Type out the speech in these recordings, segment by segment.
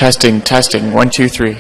Testing, testing. 1, 2, 3.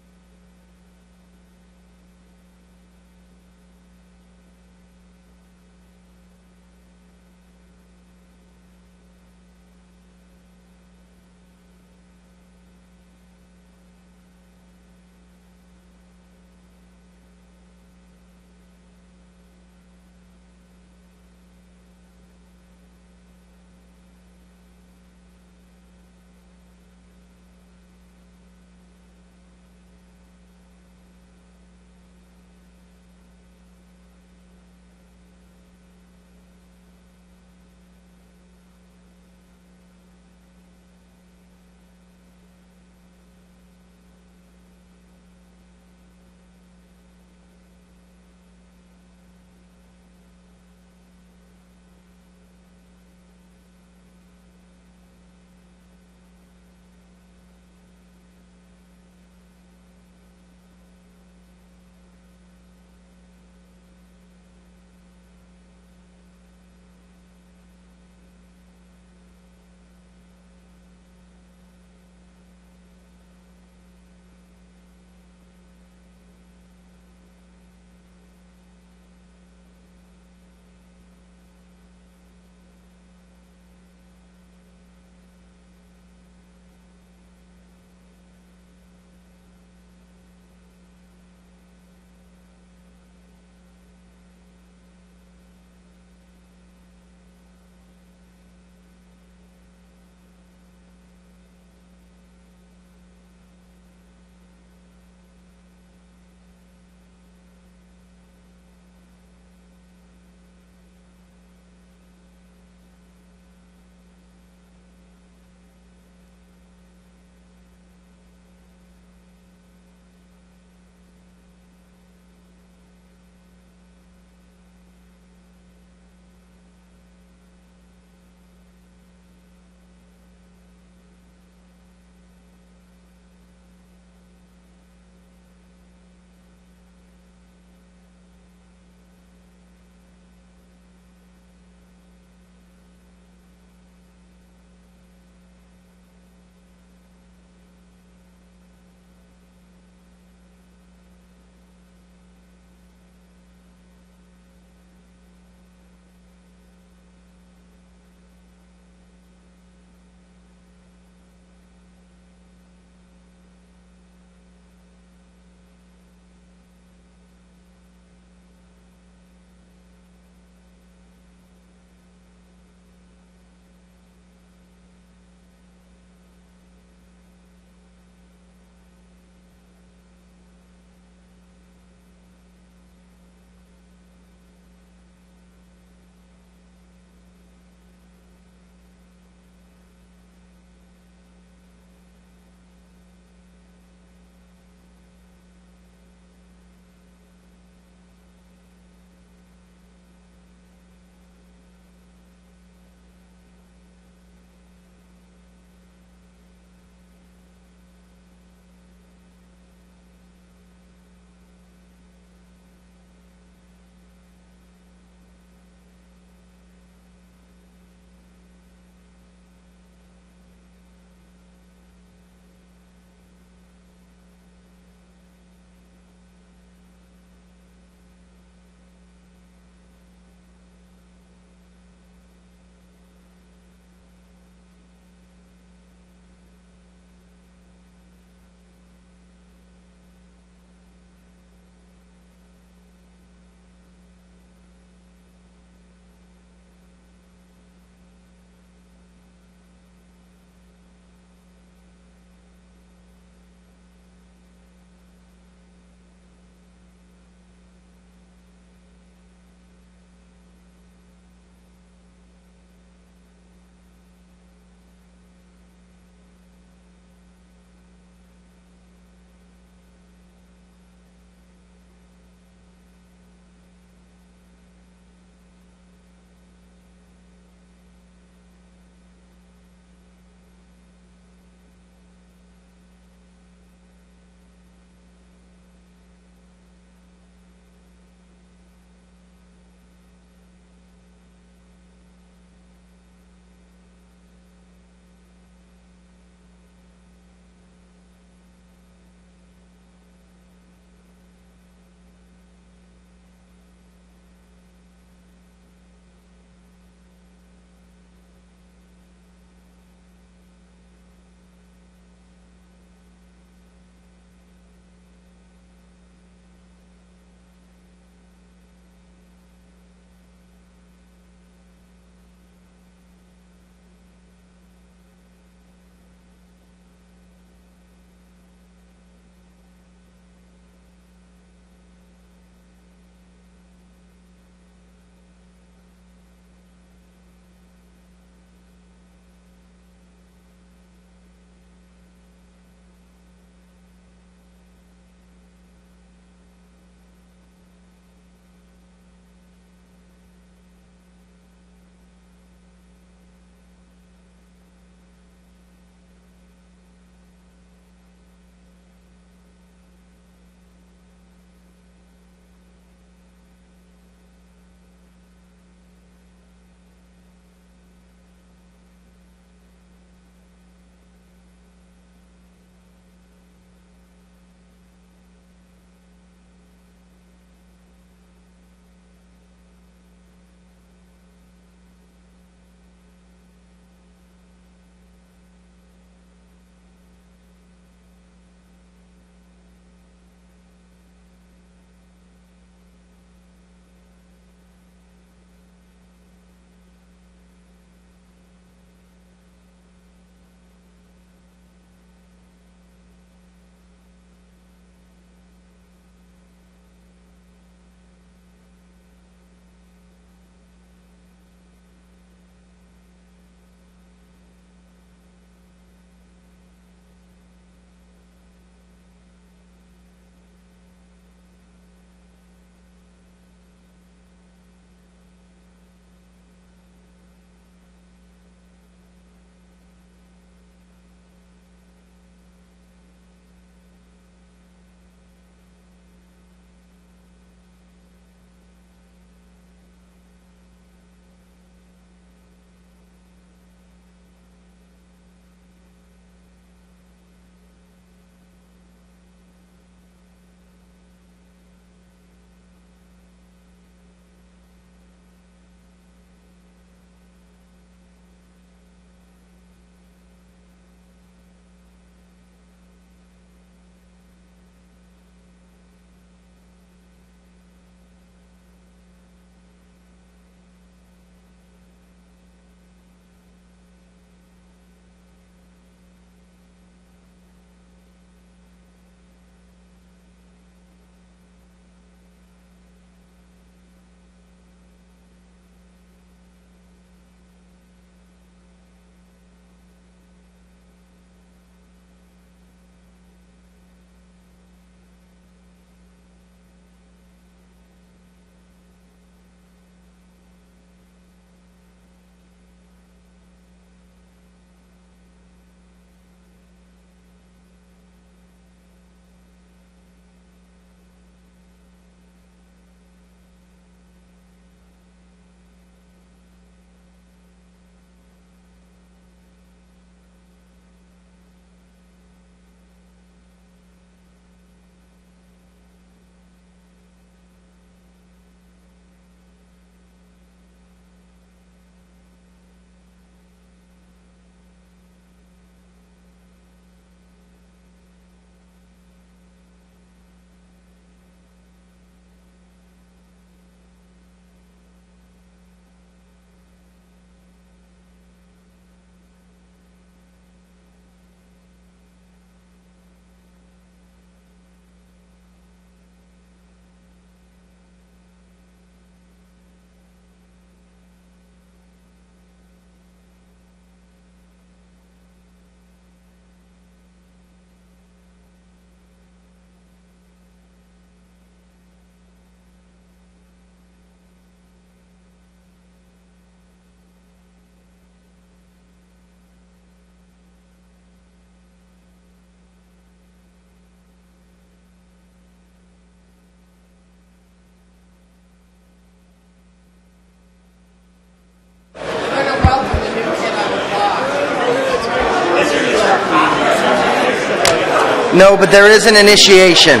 No, but there is an initiation.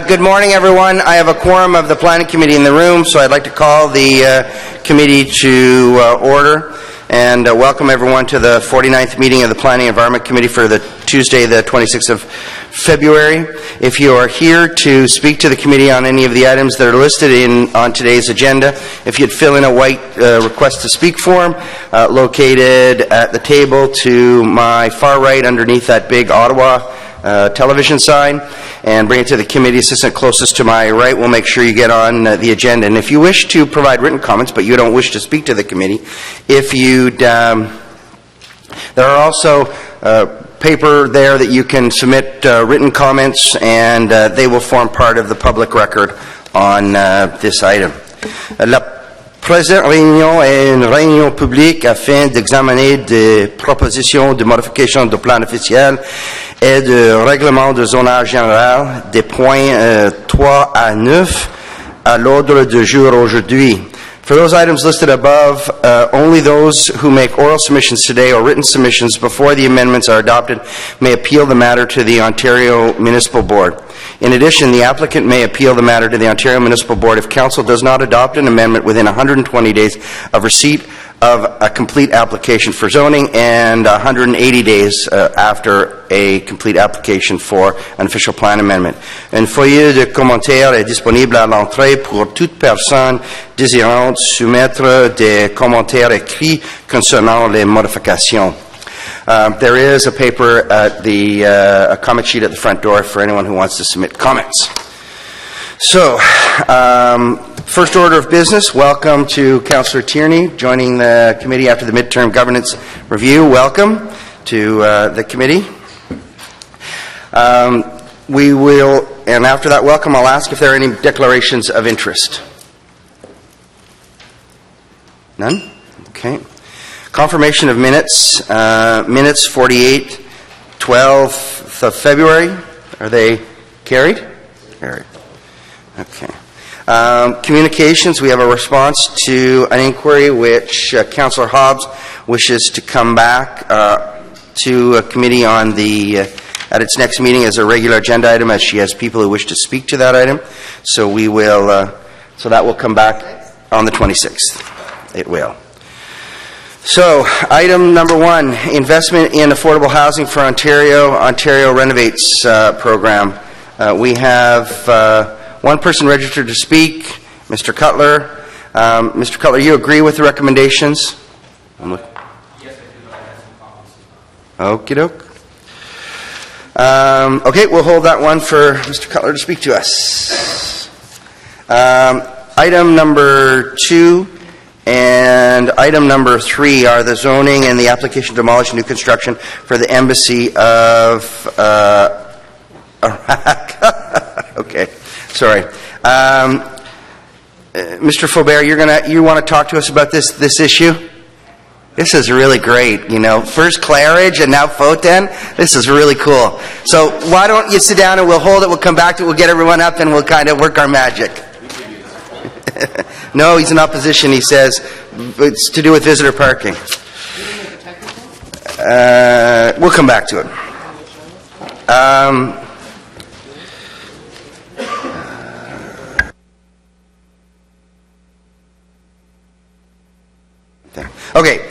Good morning, everyone. I have a quorum of the Planning Committee in the room, so I'd like to call the committee to order and welcome everyone to the 49th meeting of the Planning Environment Committee for the Tuesday, the 26th of February. If you are here to speak to the committee on any of the items that are listed on today's agenda, if you'd fill in a white request to speak form located at the table to my far right underneath that big Ottawa television sign, and bring it to the committee assistant closest to my right. We'll make sure you get on the agenda. And if you wish to provide written comments, but you don't wish to speak to the committee, if you'd, there are also paper there that you can submit written comments, and they will form part of the public record on this item. La présente réunion est une réunion publique afin d'examiner des propositions de modification du plan officiel et de règlement de zonage général des points 3 à 9 à l'ordre du jour aujourd'hui. For those items listed above, only those who make oral submissions today or written submissions before the amendments are adopted may appeal the matter to the Ontario Municipal Board. In addition, the applicant may appeal the matter to the Ontario Municipal Board if Council does not adopt an amendment within 120 days of receipt of a complete application for zoning and 180 days after a complete application for an official plan amendment. Un feuillet de commentaires est disponible à l'entrée pour toute personne désirant soumettre des commentaires écrits concernant les modifications. There is a paper at a comment sheet at the front door for anyone who wants to submit comments. So, first order of business, welcome to Councillor Tierney joining the committee after the midterm governance review. Welcome to the committee. We will, and after that welcome, I'll ask if there are any declarations of interest. None? Okay. Confirmation of minutes. Minutes 48/12th of February. Are they carried? Carried. Okay. Communications, we have a response to an inquiry which Councillor Hobbs wishes to come back to a committee on at its next meeting as a regular agenda item, as she has people who wish to speak to that item. So we will, so that will come back on the 26th. It will. So, item number 1, investment in affordable housing for Ontario. Ontario Renovates program. We have one person registered to speak, Mr. Cutler. Mr. Cutler, you agree with the recommendations? Yes, I do. I have some comments. Okie doke. Okay, we'll hold that one for Mr. Cutler to speak to us. Item number 2 and item number 3 are the zoning and the application to demolish new construction for the Embassy of Iraq. Okay. Sorry. Mr. Faubert, you want to talk to us about this issue? This is really great, you know. First Claridge and now Foten. This is really cool. So why don't you sit down and we'll hold it, we'll come back to it, we'll get everyone up and we'll kind of work our magic. No, he's in opposition, he says. It's to do with visitor parking. We'll come back to it. Okay,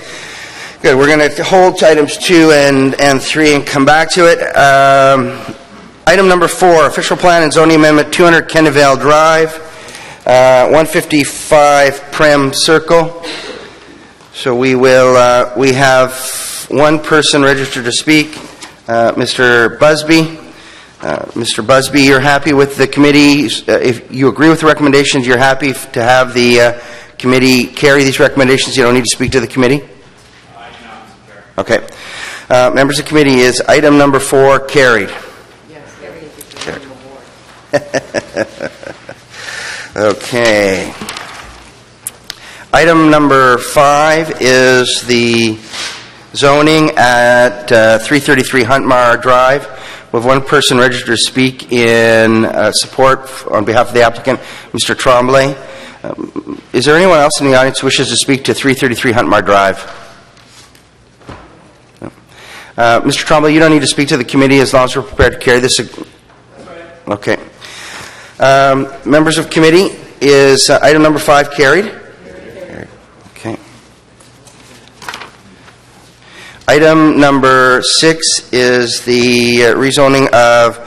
good. We're going to hold items 2 and 3 and come back to it. Item number 4, official plan and zoning amendment, 200 Kennevale Drive, 155 Prem Circle. So we will. We have one person registered to speak, Mr. Busby. Mr. Busby, you're happy with the committee? If you agree with the recommendations, you're happy to have the committee carry these recommendations? You don't need to speak to the committee? Okay. Members of the committee, is item number 4 carried? Yes, carried. Okay. Item number 5 is the zoning at 333 Huntmar Drive. We have one person registered to speak in support on behalf of the applicant, Mr. Tremblay. Is there anyone else in the audience who wishes to speak to 333 Huntmar Drive? No. Mr. Trombley, you don't need to speak to the committee as long as we're prepared to carry this. Okay. Members of committee, is item number 5 carried? Okay. Item number 6 is the rezoning of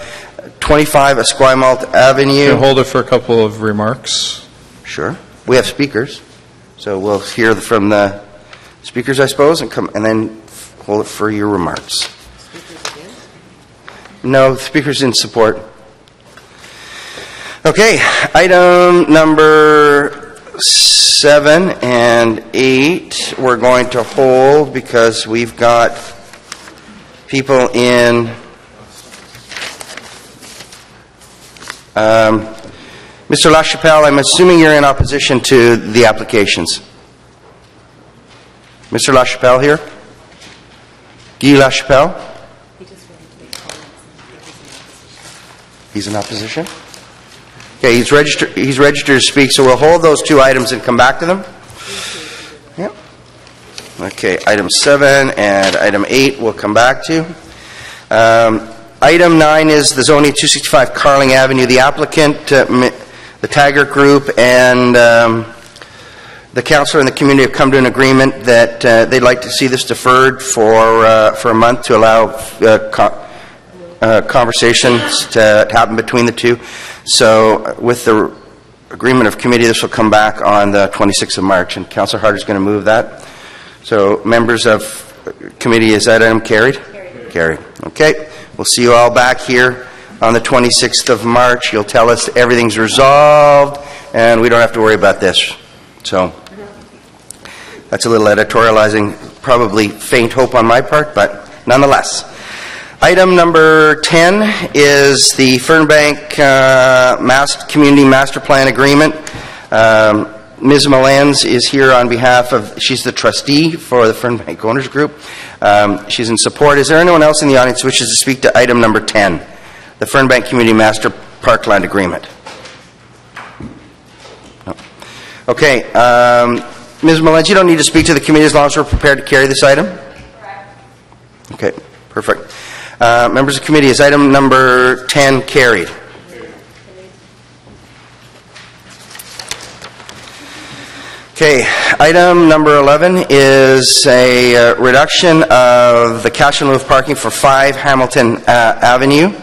25 Esquimalt Avenue. Can hold it for a couple of remarks. Sure. We have speakers, so we'll hear from the speakers, I suppose, and then hold it for your remarks. No, speakers in support. Okay, item number 7 and 8 we're going to hold because we've got people in Mr. LaChapelle, I'm assuming you're in opposition to the applications. Mr. LaChapelle here? Guy LaChapelle? He's in opposition? Okay, he's registered to speak, so we'll hold those 2 items and come back to them. Yep. Okay, item 7 and item 8 we'll come back to. Item 9 is the zoning 265 Carling Avenue. The applicant, the Taggart Group, and the councillor and the community have come to an agreement that they'd like to see this deferred for a month to allow conversations to happen between the two. So with the agreement of committee, this will come back on the 26th of March, and Councillor Harder is going to move that. So members of committee, is that item carried? Carried. Okay. We'll see you all back here on the 26th of March. You'll tell us everything's resolved, and we don't have to worry about this. So that's a little editorializing, probably faint hope on my part, but nonetheless. Item number 10 is the Fernbank Community Master Plan Agreement. Ms. Malans is here on behalf of, she's the trustee for the Fernbank Owners Group. She's in support. Is there anyone else in the audience who wishes to speak to item number 10, the Fernbank Community Master Parkland Agreement? No. Okay. Ms. Malans, you don't need to speak to the committee as long as we're prepared to carry this item? Correct. Okay, perfect. Members of committee, is item number 10 carried? Okay, item number 11 is a reduction of the cash in lieu of parking for 5 Hamilton Avenue.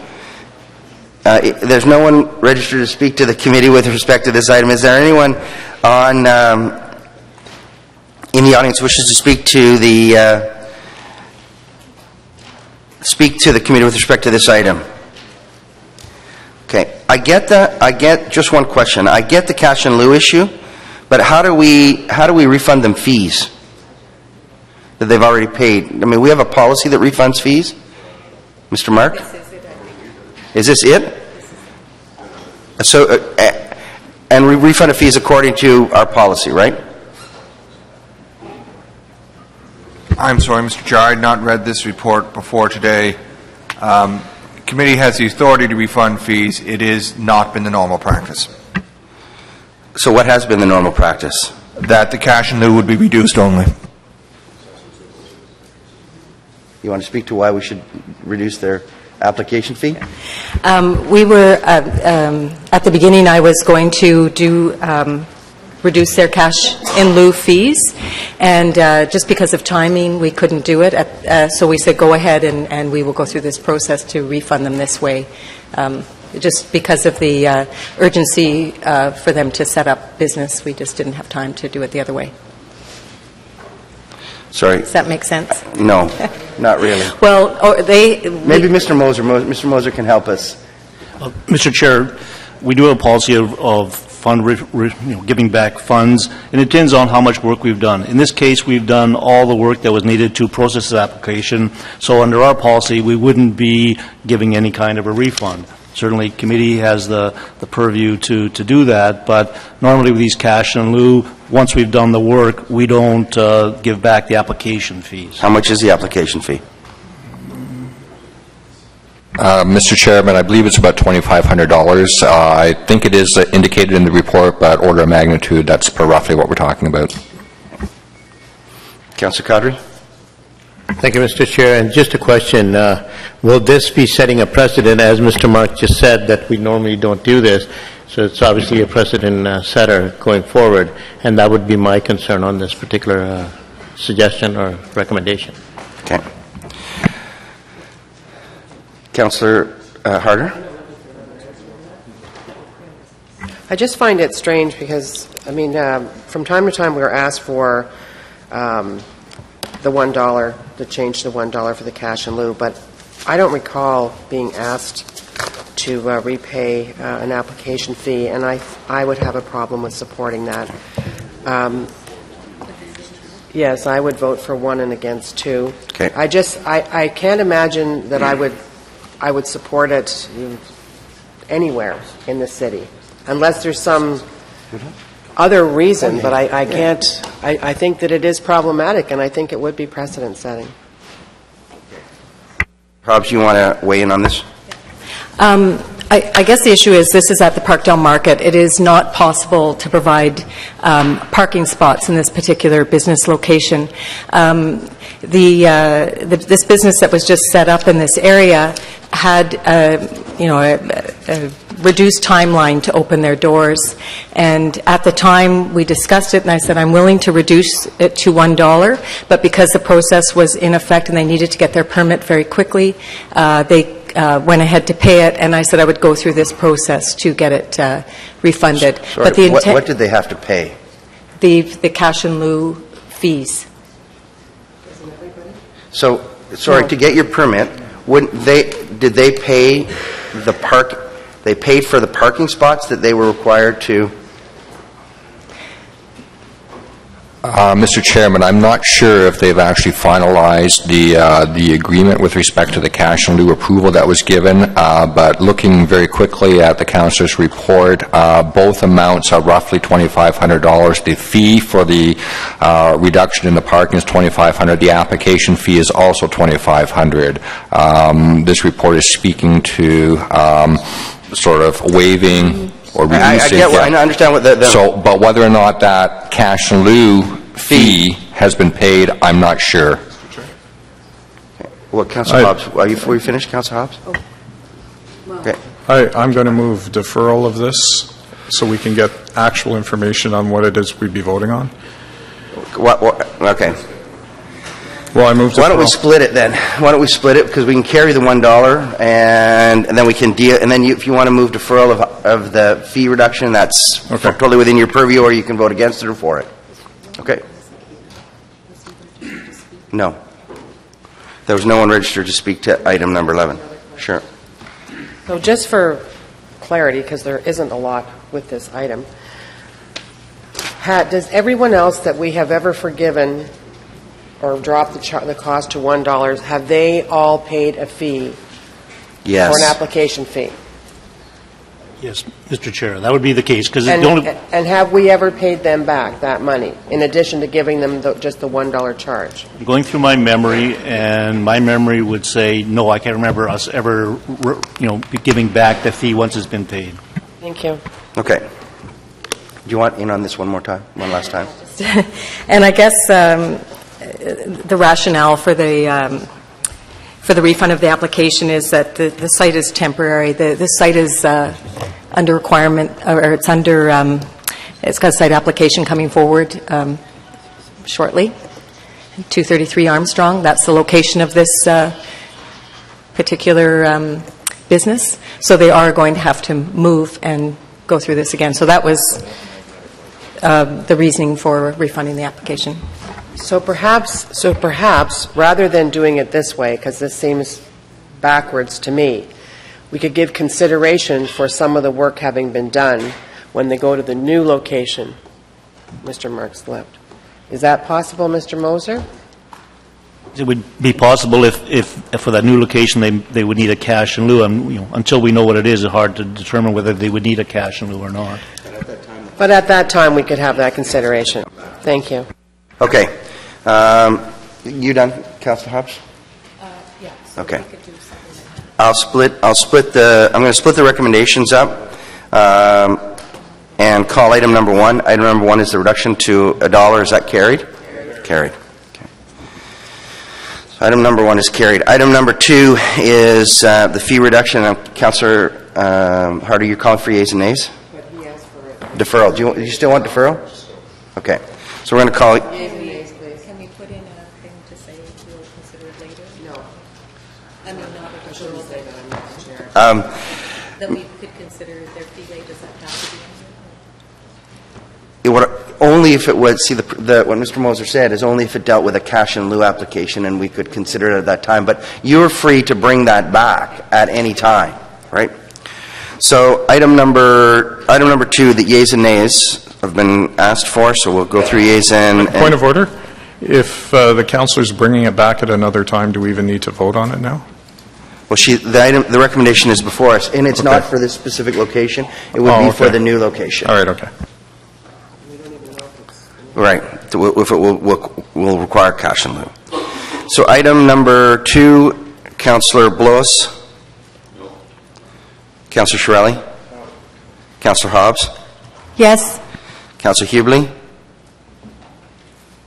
There's no one registered to speak to the committee with respect to this item. Is there anyone on in the audience who wishes to speak to the committee with respect to this item? Okay, I get just one question. I get the cash in lieu issue. But how do we refund them fees that they've already paid? I mean, we have a policy that refunds fees. Mr. Mark? Is this it? So, and we refund fees according to our policy, right? I'm sorry, Mr. Chair, I had not read this report before today. Committee has the authority to refund fees. It has not been the normal practice. So what has been the normal practice? That the cash in lieu would be reduced only. You want to speak to why we should reduce their application fee? We were, at the beginning, I was going to reduce their cash in lieu fees, and just because of timing, we couldn't do it. So we said, go ahead, and we will go through this process to refund them this way. Just because of the urgency for them to set up business, we just didn't have time to do it the other way. Sorry. Does that make sense? No, not really. Well, maybe Mr. Moser. Mr. Moser can help us. Mr. Chair, we do have a policy of giving back funds, and it depends on how much work we've done. In this case, we've done all the work that was needed to process the application, so under our policy, we wouldn't be giving any kind of a refund. Certainly, committee has the purview to do that, but normally with these cash in lieu, once we've done the work, we don't give back the application fees. How much is the application fee? Mr. Chairman, I believe it's about $2,500. I think it is indicated in the report, but order of magnitude, that's per roughly what we're talking about. Councillor Kadri? Thank you, Mr. Chair. And just a question, will this be setting a precedent, as Mr. Mark just said, that we normally don't do this? So it's obviously a precedent setter going forward, and that would be my concern on this particular suggestion or recommendation. Okay. Councillor Harder? I just find it strange because, I mean, from time to time we're asked for the $1, to change the $1 for the cash in lieu, but I don't recall being asked to repay an application fee, and I would have a problem with supporting that. Yes, I would vote for 1 and against 2. Okay. I can't imagine that I would support it anywhere in the city, unless there's some other reason, but I can't. I think that it is problematic, and I think it would be precedent-setting. Hobbs, you want to weigh in on this? I guess the issue is this is at the Parkdale Market. It is not possible to provide parking spots in this particular business location. This business that was just set up in this area had a reduced timeline to open their doors, and at the time we discussed it and I said I'm willing to reduce it to $1, but because the process was in effect and they needed to get their permit very quickly, they went ahead to pay it, and I said I would go through this process to get it refunded. Sorry, but the what did they have to pay? The cash in lieu fees. So, sorry, to get your permit, did they pay the they paid for the parking spots that they were required to? Mr. Chairman, I'm not sure if they've actually finalized the agreement with respect to the cash in lieu approval that was given, but looking very quickly at the councillor's report, both amounts are roughly $2,500. The fee for the reduction in the parking is $2,500. The application fee is also $2,500. This report is speaking to sort of waiving or reducing. I understand what but whether or not that cash in lieu fee has been paid, I'm not sure. Well, Councillor Hobbs, are you before you finish, Councillor Hobbs? Okay. I'm going to move deferral of this so we can get actual information on what it is we'd be voting on. Okay. Well, I moved deferral. Why don't we split it then? Why don't we split it, because we can carry the $1 and then we can deal, and then if you want to move deferral of the fee reduction, that's totally within your purview, or you can vote against it or for it. Okay. No. There was no one registered to speak to item number 11. Sure. So just for clarity, because there isn't a lot with this item, does everyone else that we have ever forgiven or dropped the cost to $1, have they all paid a fee? Yes. For an application fee? Yes, Mr. Chair, that would be the case, because and have we ever paid them back that money, in addition to giving them just the $1 charge? Going through my memory, and my memory would say, no, I can't remember us ever, giving back the fee once it's been paid. Thank you. Okay. Do you want in on this one last time? And I guess the rationale for the refund of the application is that the site is temporary. The site is under requirement, or it's under, it's got a site application coming forward shortly. 233 Armstrong, that's the location of this particular business. So they are going to have to move and go through this again. So that was the reasoning for refunding the application. So perhaps, rather than doing it this way, because this seems backwards to me, we could give consideration for some of the work having been done when they go to the new location. Mr. Marks left. Is that possible, Mr. Moser? It would be possible if for that new location they would need a cash in lieu. And, until we know what it is, it's hard to determine whether they would need a cash in lieu or not. But at that time, we could have that consideration. Thank you. Okay. You done, Councillor Hobbs? Yes. Okay. I'm going to split the recommendations up and call item number 1. Item number 1 is the reduction to $1. Is that carried? Carried. Okay. So item number 1 is carried. Item number 2 is the fee reduction. Councillor Harder, you're calling for yeas and nays? But he asked for it. Deferral. Do you still want deferral? Okay. So we're going to call it. Can we put in a thing to say we'll consider it later? No. I mean, not a I shouldn't deferral, say that, I'm not the chair. that we could consider their fee rate. Does that have to be in here? It would only if it would, see, what Mr. Moser said is only if it dealt with a cash in lieu application, and we could consider it at that time. But you're free to bring that back at any time, right? So item number 2, the yeas and nays have been asked for, so we'll go through yeas and... Point of order. If the councillor's bringing it back at another time, do we even need to vote on it now? Well, the recommendation is before us, and it's not for this specific location. It would be for the new location. All right, okay. Right. If it will require cash in lieu. So item number 2, Councillor Blois. No. Councillor Shirelli. No. Councillor Hobbs. Yes. Councillor Hubley.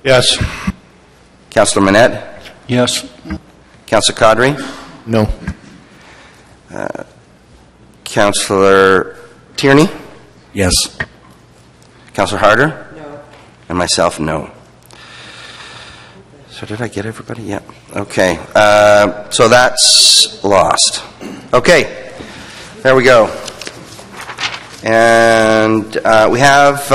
Yes. Councillor Manette. Yes. Councillor Cadre. No. Councillor Tierney. Yes. Councillor Harder. No. And myself, no. So did I get everybody? Yeah. Okay. So that's lost. Okay. There we go. And we have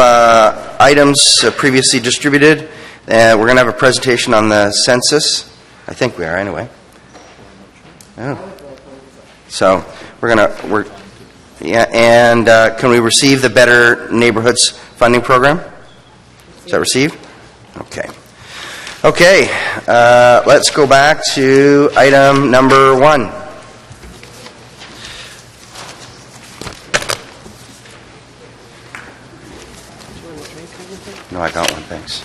items previously distributed. We're going to have a presentation on the census. I think we are, anyway. Oh. So and can we receive the Better Neighborhoods funding program? Is that received? Okay. Okay. Let's go back to item number 1. No, I got one, thanks.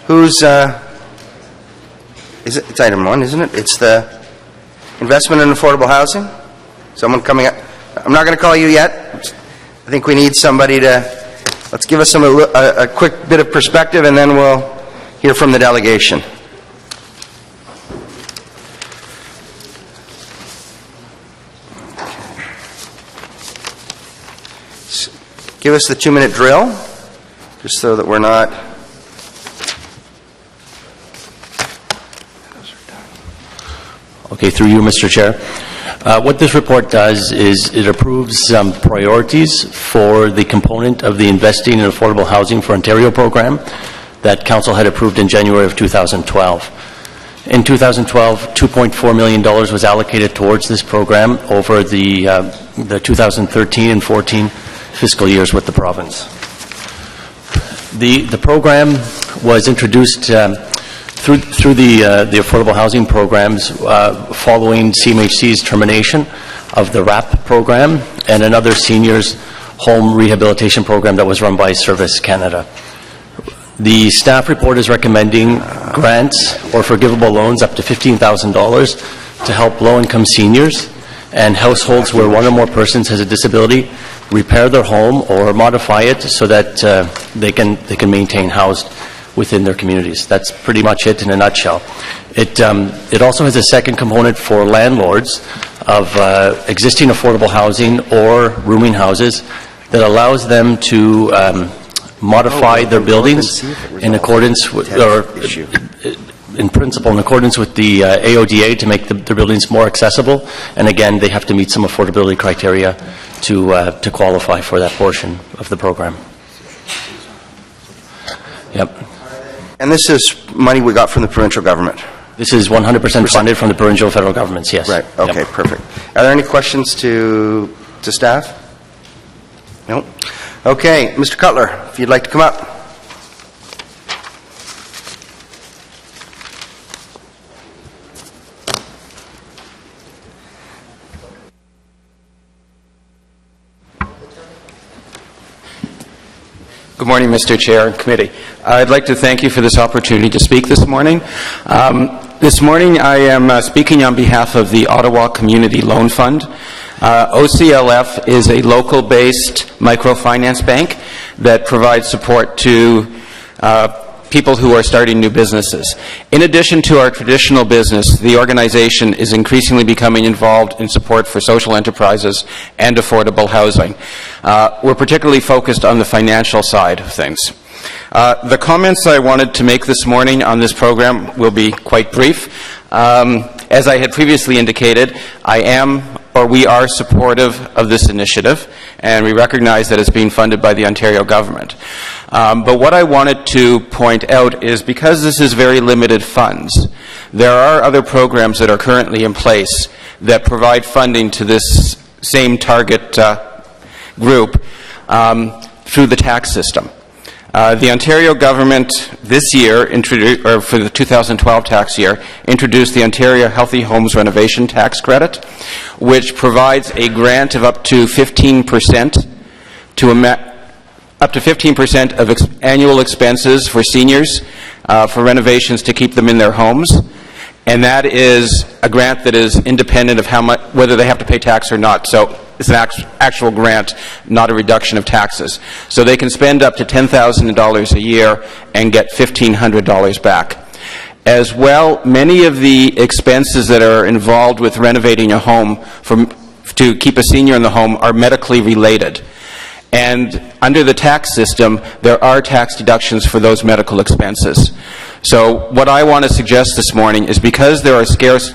Who's, it's item 1, isn't it? It's the investment in affordable housing? Someone coming up? I'm not going to call you yet. I think we need somebody to, let's give us a quick bit of perspective, and then we'll hear from the delegation. Give us the 2-minute drill, just so that we're not... Okay, through you, Mr. Chair. What this report does is it approves some priorities for the component of the Investing in Affordable Housing for Ontario program that Council had approved in January of 2012. In 2012, $2.4 million was allocated towards this program over the 2013 and 14 fiscal years with the province. The program was introduced through the affordable housing programs following CMHC's termination of the RAP program and another seniors home rehabilitation program that was run by Service Canada. The staff report is recommending grants or forgivable loans up to $15,000 to help low-income seniors and households where one or more persons has a disability repair their home or modify it so that they can maintain housed within their communities. That's pretty much it in a nutshell. It also has a second component for landlords of existing affordable housing or rooming houses that allows them to modify their buildings in accordance with, or in principle, in accordance with the AODA to make their buildings more accessible. And again, they have to meet some affordability criteria to qualify for that portion of the program. Yep. And this is money we got from the provincial government? This is 100% funded from the provincial federal governments, yes. Right, okay, yep. Perfect. Are there any questions to staff? No? Okay, Mr. Cutler, if you'd like to come up. Good morning, Mr. Chair and Committee. I'd like to thank you for this opportunity to speak this morning. This morning I am speaking on behalf of the Ottawa Community Loan Fund. OCLF is a local-based microfinance bank that provides support to people who are starting new businesses. In addition to our traditional business, the organization is increasingly becoming involved in support for social enterprises and affordable housing. We're particularly focused on the financial side of things. The comments I wanted to make this morning on this program will be quite brief. As I had previously indicated, we are supportive of this initiative, and we recognize that it's being funded by the Ontario government. But what I wanted to point out is because this is very limited funds, there are other programs that are currently in place that provide funding to this same target group through the tax system. The Ontario government this year, for the 2012 tax year, introduced the Ontario Healthy Homes Renovation Tax Credit, which provides a grant of up to 15% of annual expenses for seniors for renovations to keep them in their homes. And that is a grant that is independent of whether they have to pay tax or not. So it's an actual grant, not a reduction of taxes. So they can spend up to $10,000 a year and get $1,500 back. As well, many of the expenses that are involved with renovating a home to keep a senior in the home are medically related. And under the tax system, there are tax deductions for those medical expenses. So what I want to suggest this morning is because there are scarce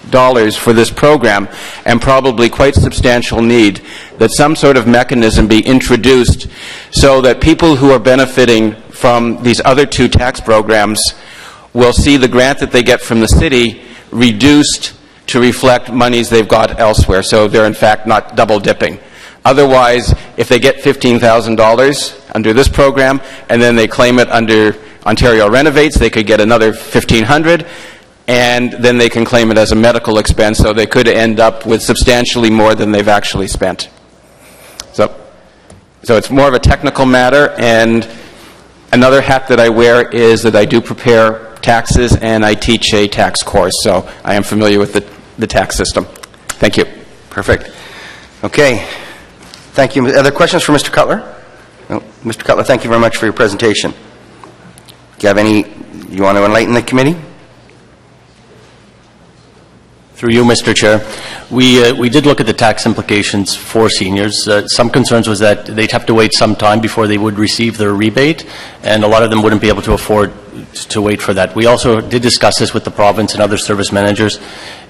dollars for this program and probably quite substantial need, that some sort of mechanism be introduced so that people who are benefiting from these other two tax programs will see the grant that they get from the city reduced to reflect monies they've got elsewhere, so they're in fact not double dipping. Otherwise, if they get $15,000 under this program and then they claim it under Ontario Renovates, they could get another $1,500, and then they can claim it as a medical expense, so they could end up with substantially more than they've actually spent. So it's more of a technical matter, and another hat that I wear is that I do prepare taxes and I teach a tax course, so I am familiar with the tax system. Thank you. Perfect. Okay. Thank you. Other questions for Mr. Cutler? No. Mr. Cutler, thank you very much for your presentation. Do you want to enlighten the committee? Through you, Mr. Chair. We did look at the tax implications for seniors. Some concerns was that they'd have to wait some time before they would receive their rebate, and a lot of them wouldn't be able to afford to wait for that. We also did discuss this with the province and other service managers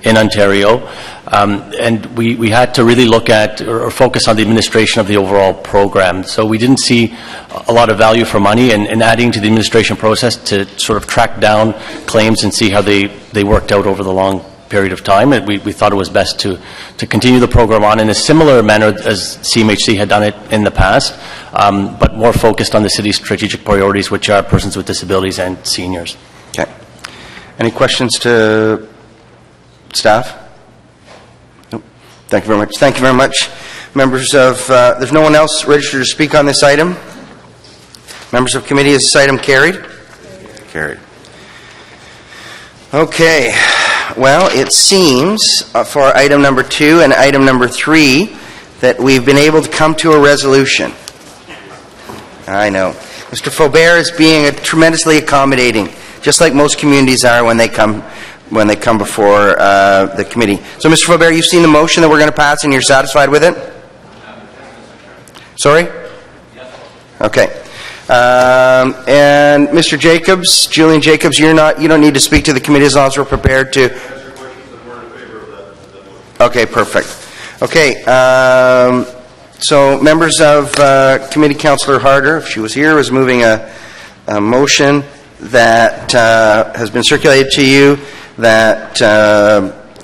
in Ontario, and we had to really look at or focus on the administration of the overall program. So we didn't see a lot of value for money in adding to the administration process to sort of track down claims and see how they worked out over the long period of time. And we thought it was best to continue the program on in a similar manner as CMHC had done it in the past, but more focused on the city's strategic priorities, which are persons with disabilities and seniors. Okay. Any questions to staff? Nope. Thank you very much. Thank you very much. Members of, there's no one else registered to speak on this item. Members of committee, is this item carried? Carried. Okay. Well, it seems for item number 2 and item number 3 that we've been able to come to a resolution. I know. Mr. Faubert is being tremendously accommodating, just like most communities are when they come before the committee. So, Mr. Faubert, you've seen the motion that we're going to pass, and you're satisfied with it? Sorry? Okay. And Mr. Jacobs, Julian Jacobs, you don't need to speak to the committee as long as we're prepared to. Okay, perfect. Okay. So, members of committee, Councillor Harder, if she was here, was moving a motion that has been circulated to you, that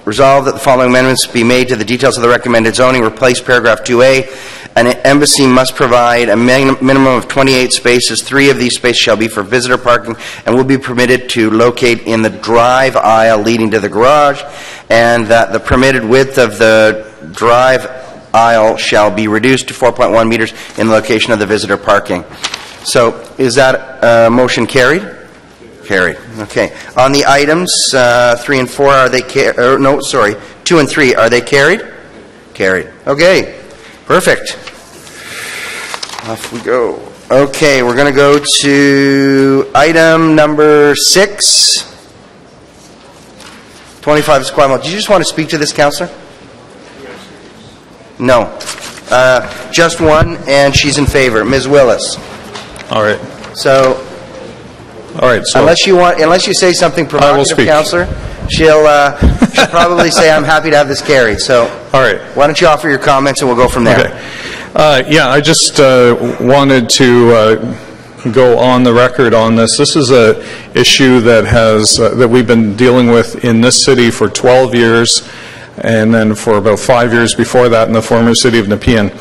resolve that the following amendments be made to the details of the recommended zoning. Replace paragraph 2A. An embassy must provide a minimum of 28 spaces. 3 of these spaces shall be for visitor parking and will be permitted to locate in the drive aisle leading to the garage, and that the permitted width of the drive aisle shall be reduced to 4.1 meters in the location of the visitor parking. So, is that motion carried? Carried. Okay. On the items, 3 and 4, are they no, sorry, 2 and 3, are they carried? Carried. Okay. Perfect. Off we go. Okay, we're going to go to item number 6. 25 Esquimalt. Do you just want to speak to this, Councillor? No. Just one, and she's in favor. Ms. Willis. All right. So, All right. So unless you say something provocative, Councillor, she'll probably say, I'm happy to have this carried. So, all right. Why don't you offer your comments and we'll go from there. Okay. Yeah, I just wanted to go on the record on this. This is a issue that has that we've been dealing with in this city for 12 years, and then for about 5 years before that in the former city of Nepean.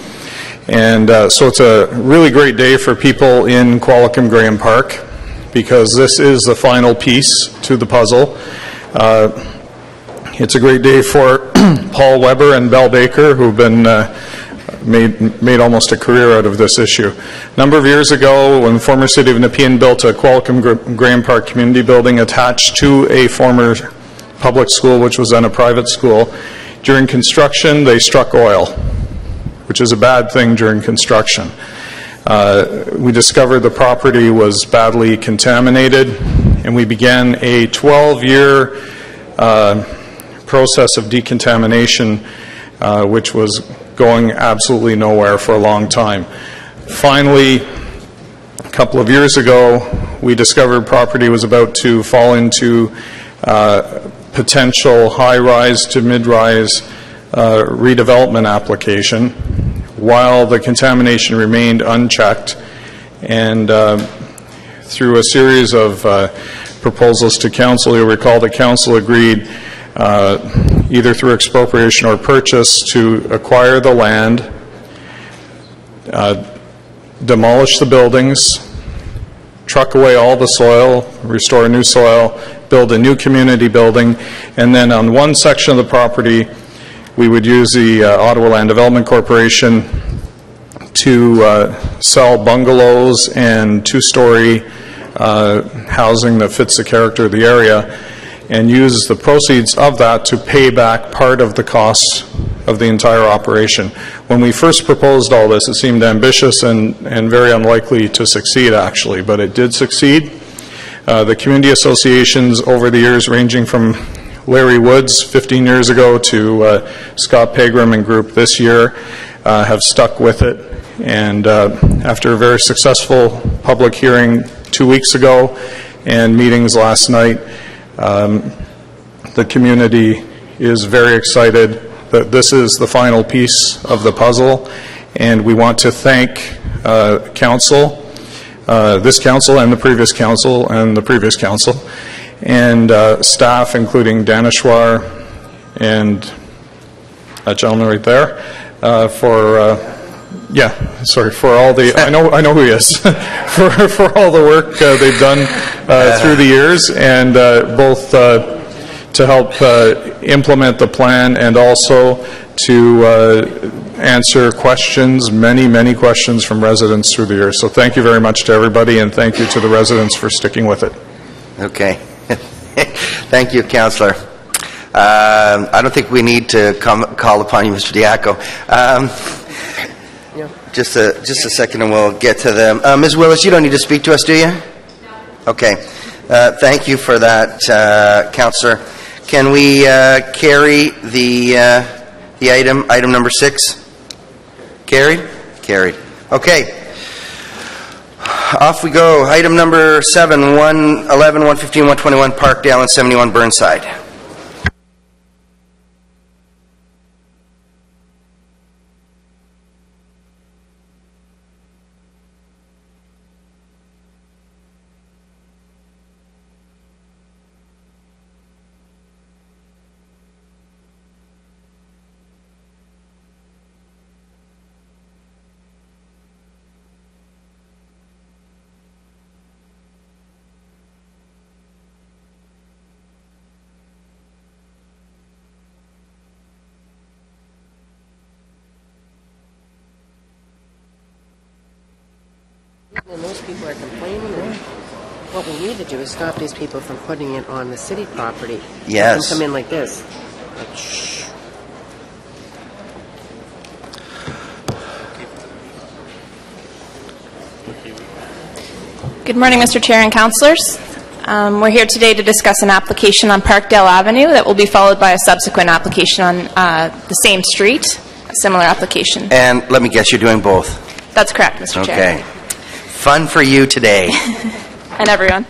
And so it's a really great day for people in Qualicum Graham Park, because this is the final piece to the puzzle. It's a great day for Paul Weber and Bell Baker, who've been made almost a career out of this issue. A number of years ago, when the former city of Nepean built a Qualicum Graham Park community building attached to a former public school, which was then a private school, during construction they struck oil, which is a bad thing during construction. We discovered the property was badly contaminated, and we began a 12-year process of decontamination, which was going absolutely nowhere for a long time. Finally, a couple of years ago, we discovered property was about to fall into potential high-rise to mid-rise redevelopment application, while the contamination remained unchecked. And through a series of proposals to council, you'll recall the council agreed either through expropriation or purchase to acquire the land, demolish the buildings, truck away all the soil, restore new soil, build a new community building, and then on one section of the property we would use the Ottawa Land Development Corporation to sell bungalows and two-story housing that fits the character of the area, and use the proceeds of that to pay back part of the costs of the entire operation. When we first proposed all this, it seemed ambitious and very unlikely to succeed, actually, but it did succeed. The community associations over the years, ranging from Larry Woods 15 years ago to Scott Pegram and group this year, have stuck with it. And after a very successful public hearing 2 weeks ago and meetings last night, the community is very excited that this is the final piece of the puzzle, and we want to thank council, this council and the previous council and the previous council, and staff, including Daneshwar and that gentleman right there, for all the, I know who he is, for all the work they've done through the years, and both to help implement the plan and also to answer questions, many questions from residents through the years. So thank you very much to everybody, and thank you to the residents for sticking with it. Okay. Thank you, Councillor. I don't think we need to call upon you, Mr. Diaco. Just a second and we'll get to them. Ms. Willis, you don't need to speak to us, do you? No. Okay. Thank you for that, Councillor. Can we carry the item number 6? Carried? Carried. Okay. Off we go. Item number 7, 111, 115, 121 Parkdale and 71 Burnside. And most people are complaining. What we need to do is stop these people from putting it on the city property. Yes. Let them come in like this. Like, shh. Good morning, Mr. Chair and Councillors. We're here today to discuss an application on Parkdale Avenue that will be followed by a subsequent application on the same street, a similar application. And let me guess, you're doing both. That's correct, Mr. Chair. Okay. Fun for you today. And everyone.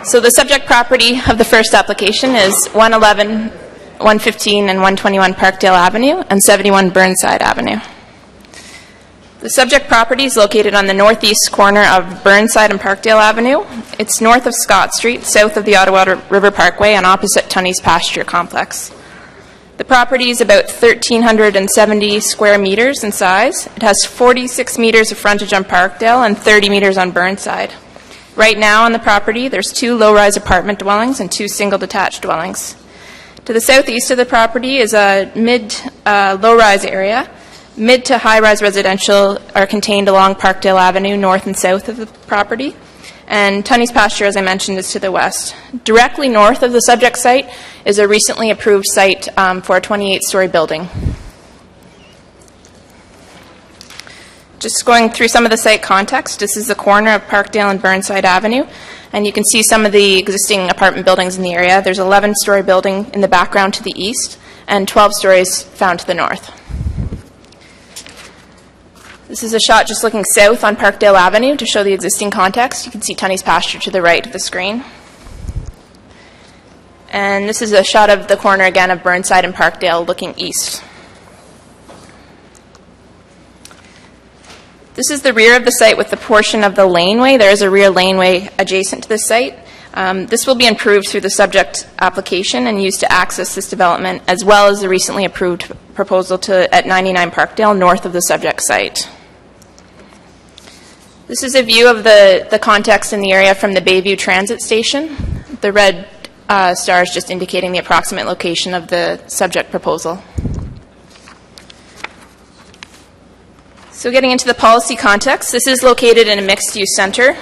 So the subject property of the first application is 111, 115, and 121 Parkdale Avenue and 71 Burnside Avenue. The subject property is located on the northeast corner of Burnside and Parkdale Avenue. It's north of Scott Street, south of the Ottawa River Parkway, and opposite Tunney's Pasture Complex. The property is about 1,370 square meters in size. It has 46 meters of frontage on Parkdale and 30 meters on Burnside. Right now on the property, there's 2 low-rise apartment dwellings and 2 single-detached dwellings. To the southeast of the property is a mid-low-rise area. Mid to high-rise residential are contained along Parkdale Avenue, north and south of the property. And Tunney's Pasture, as I mentioned, is to the west. Directly north of the subject site is a recently approved site for a 28-story building. Just going through some of the site context, this is the corner of Parkdale and Burnside Avenue, and you can see some of the existing apartment buildings in the area. There's an 11-story building in the background to the east, and 12 stories found to the north. This is a shot just looking south on Parkdale Avenue to show the existing context. You can see Tunney's Pasture to the right of the screen. And this is a shot of the corner again of Burnside and Parkdale looking east. This is the rear of the site with the portion of the laneway. There is a rear laneway adjacent to the site. This will be improved through the subject application and used to access this development, as well as the recently approved proposal at 99 Parkdale, north of the subject site. This is a view of the context in the area from the Bayview Transit Station. The red stars just indicating the approximate location of the subject proposal. So getting into the policy context, this is located in a mixed-use center.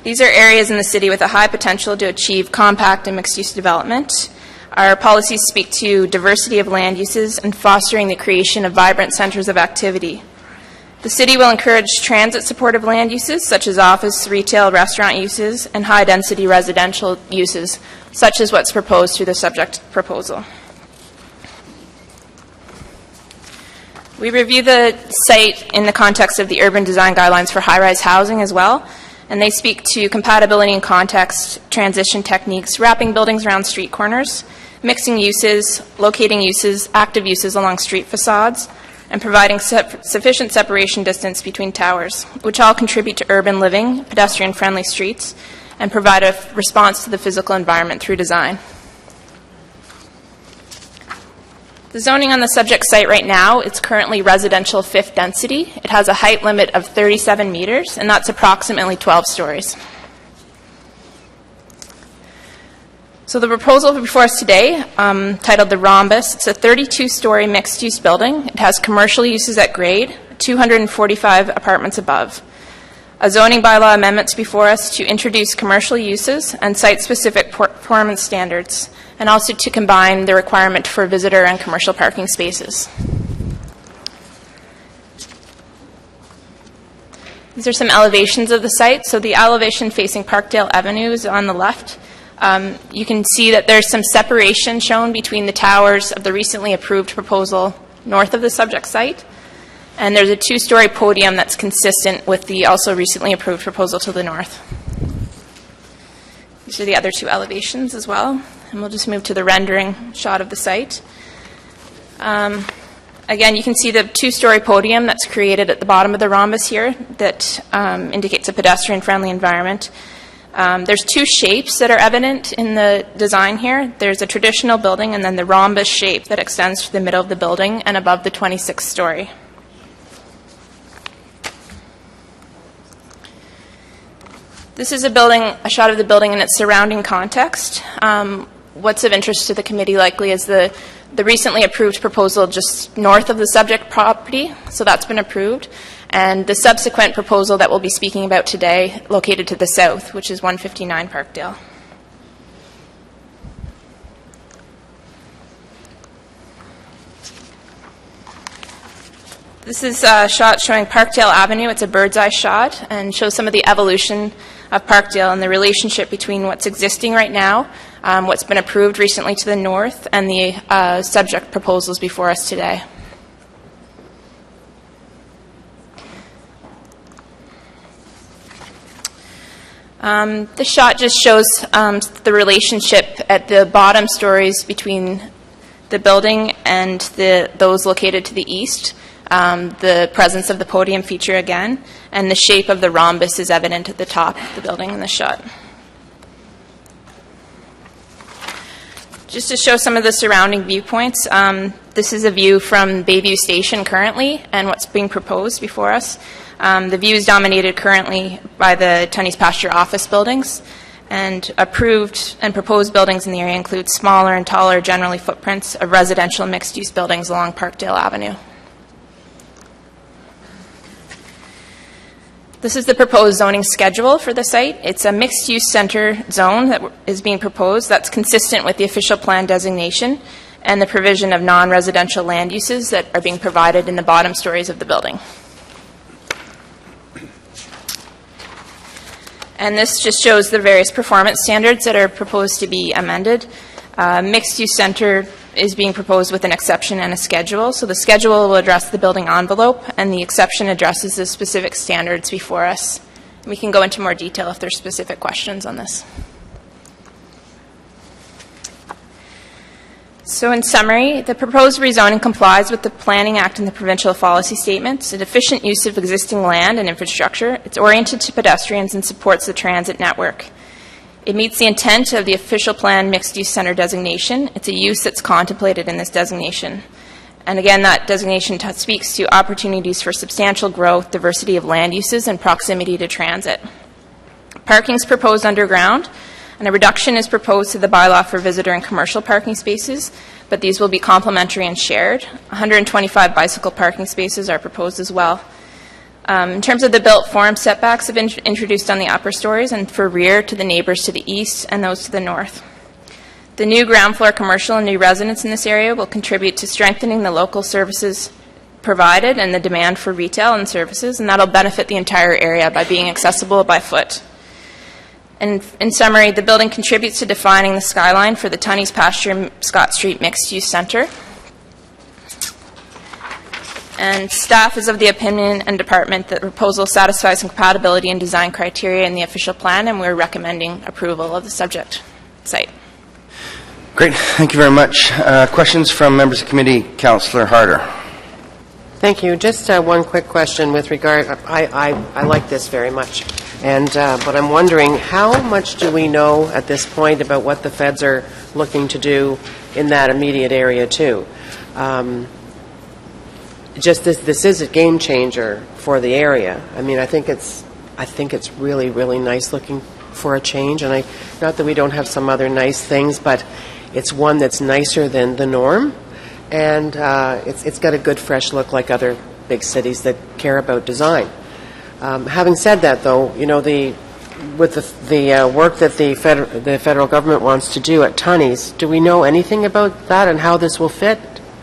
These are areas in the city with a high potential to achieve compact and mixed-use development. Our policies speak to diversity of land uses and fostering the creation of vibrant centers of activity. The city will encourage transit-supportive land uses, such as office, retail, restaurant uses, and high-density residential uses, such as what's proposed through the subject proposal. We review the site in the context of the urban design guidelines for high-rise housing as well, and they speak to compatibility and context, transition techniques, wrapping buildings around street corners, mixing uses, locating uses, active uses along street facades, and providing sufficient separation distance between towers, which all contribute to urban living, pedestrian-friendly streets, and provide a response to the physical environment through design. The zoning on the subject site right now, it's currently residential fifth density. It has a height limit of 37 meters, and that's approximately 12 stories. So the proposal before us today, titled the Rhombus, it's a 32-story mixed-use building. It has commercial uses at grade, 245 apartments above. A zoning bylaw amendment before us to introduce commercial uses and site-specific performance standards, and also to combine the requirement for visitor and commercial parking spaces. These are some elevations of the site. So the elevation facing Parkdale Avenue is on the left. You can see that there's some separation shown between the towers of the recently approved proposal north of the subject site, and there's a 2-story podium that's consistent with the also recently approved proposal to the north. These are the other 2 elevations as well, and we'll just move to the rendering shot of the site. Again, you can see the 2-story podium that's created at the bottom of the rhombus here that indicates a pedestrian-friendly environment. There's 2 shapes that are evident in the design here. There's a traditional building and then the rhombus shape that extends to the middle of the building and above the 26th story. This is a shot of the building in its surrounding context. What's of interest to the committee likely is the recently approved proposal just north of the subject property, so that's been approved. and the subsequent proposal that we'll be speaking about today, located to the south, which is 159 Parkdale. This is a shot showing Parkdale Avenue. It's a bird's eye shot and shows some of the evolution of Parkdale and the relationship between what's existing right now, what's been approved recently to the north, and the subject proposals before us today. This shot just shows the relationship at the bottom stories between the building and those located to the east. The presence of the podium feature again, and the shape of the rhombus is evident at the top of the building in the shot. Just to show some of the surrounding viewpoints, this is a view from Bayview Station currently and what's being proposed before us. The view is dominated currently by the Tunney's Pasture office buildings, and approved and proposed buildings in the area include smaller and taller, generally footprints of residential mixed-use buildings along Parkdale Avenue. This is the proposed zoning schedule for the site. It's a mixed-use center zone that is being proposed that's consistent with the official plan designation and the provision of non-residential land uses that are being provided in the bottom stories of the building. And this just shows the various performance standards that are proposed to be amended. Mixed-use center is being proposed with an exception and a schedule. So the schedule will address the building envelope, and the exception addresses the specific standards before us. And we can go into more detail if there's specific questions on this. So in summary, the proposed rezoning complies with the Planning Act and the provincial policy statements. An efficient use of existing land and infrastructure. It's oriented to pedestrians and supports the transit network. It meets the intent of the official plan mixed-use center designation. It's a use that's contemplated in this designation. And again, that designation speaks to opportunities for substantial growth, diversity of land uses, and proximity to transit. Parking is proposed underground, and a reduction is proposed to the bylaw for visitor and commercial parking spaces, but these will be complementary and shared. 125 bicycle parking spaces are proposed as well. In terms of the built form, setbacks have been introduced on the upper stories and for rear to the neighbors to the east and those to the north. The new ground floor commercial and new residents in this area will contribute to strengthening the local services provided and the demand for retail and services, and that'll benefit the entire area by being accessible by foot. And in summary, the building contributes to defining the skyline for the Tunney's Pasture Scott Street mixed-use center. And staff is of the opinion and department that the proposal satisfies compatibility and design criteria in the official plan, and we're recommending approval of the subject site. Great. Thank you very much. Questions from members of the committee? Councillor Harder. Thank you. Just one quick question with regard, I like this very much, and but I'm wondering how much do we know at this point about what the feds are looking to do in that immediate area too? Just this is a game changer for the area. I mean, I think it's really, really nice looking for a change, and not that we don't have some other nice things, but it's one that's nicer than the norm, and it's got a good fresh look like other big cities that care about design. Having said that, though, you know, with the work that the federal government wants to do at Tunney's, do we know anything about that and how this will fit?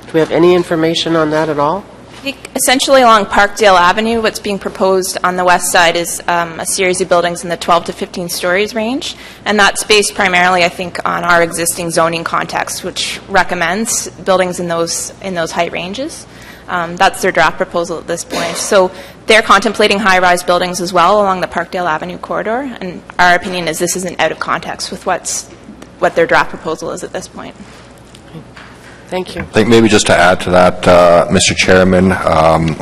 Do we have any information on that at all? I think essentially along Parkdale Avenue, what's being proposed on the west side is a series of buildings in the 12 to 15 stories range, and that's based primarily, I think, on our existing zoning context, which recommends buildings in those height ranges. That's their draft proposal at this point. So they're contemplating high-rise buildings as well along the Parkdale Avenue corridor, and our opinion is this isn't out of context with what their draft proposal is at this point. Thank you. I think maybe just to add to that, Mr. Chairman,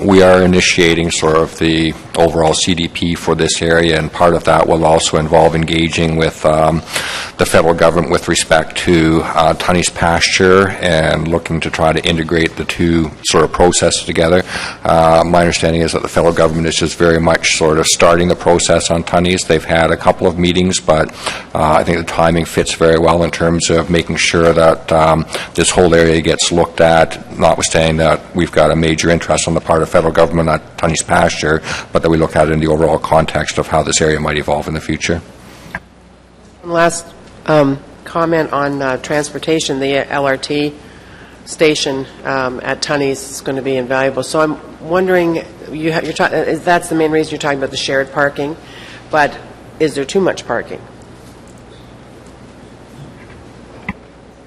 we are initiating sort of the overall CDP for this area, and part of that will also involve engaging with the federal government with respect to Tunney's pasture and looking to try to integrate the two sort of processes together. My understanding is that the federal government is just very much sort of starting the process on Tunney's. They've had a couple of meetings, but I think the timing fits very well in terms of making sure that this whole area gets looked at, notwithstanding that we've got a major interest on the part of federal government at Tunney's pasture, but that we look at it in the overall context of how this area might evolve in the future. Last comment on transportation. The LRT station at Tunney's is going to be invaluable. So I'm wondering, that's the main reason you're talking about the shared parking, but is there too much parking?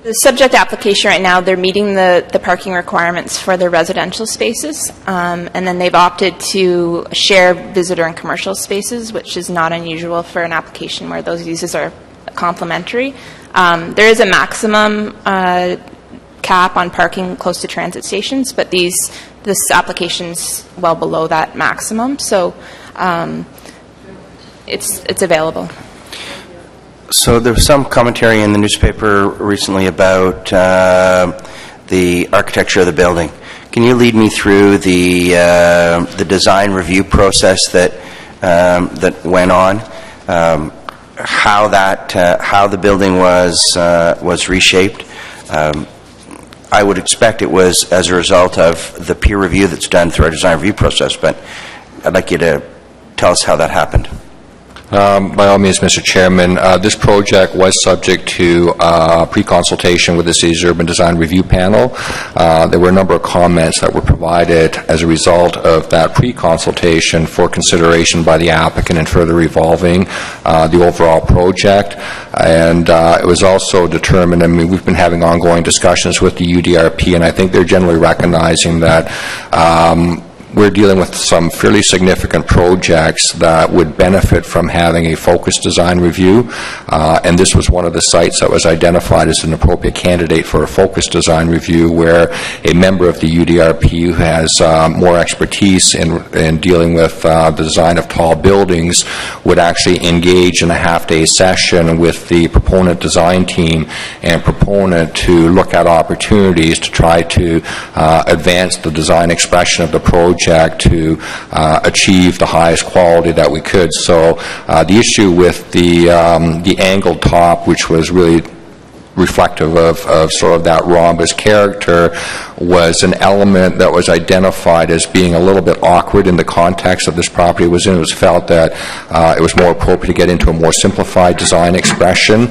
The subject application right now, they're meeting the parking requirements for their residential spaces, and then they've opted to share visitor and commercial spaces, which is not unusual for an application where those uses are complementary. There is a maximum cap on parking close to transit stations, but this application's well below that maximum, so it's available. So there was some commentary in the newspaper recently about the architecture of the building. Can you lead me through the design review process that went on? How the building was reshaped? I would expect it was as a result of the peer review that's done through our design review process, but I'd like you to tell us how that happened. By all means, Mr. Chairman, this project was subject to pre-consultation with the City's Urban Design Review Panel. There were a number of comments that were provided as a result of that pre-consultation for consideration by the applicant in further evolving the overall project. And it was also determined, I mean, we've been having ongoing discussions with the UDRP, and I think they're generally recognizing that we're dealing with some fairly significant projects that would benefit from having a focused design review, and this was one of the sites that was identified as an appropriate candidate for a focused design review, where a member of the UDRP who has more expertise in dealing with the design of tall buildings would actually engage in a half-day session with the proponent design team and proponent to look at opportunities to try to advance the design expression of the project to achieve the highest quality that we could. So the issue with the angled top, which was really reflective of sort of that rhombus character, was an element that was identified as being a little bit awkward in the context of this property. It was felt that it was more appropriate to get into a more simplified design expression,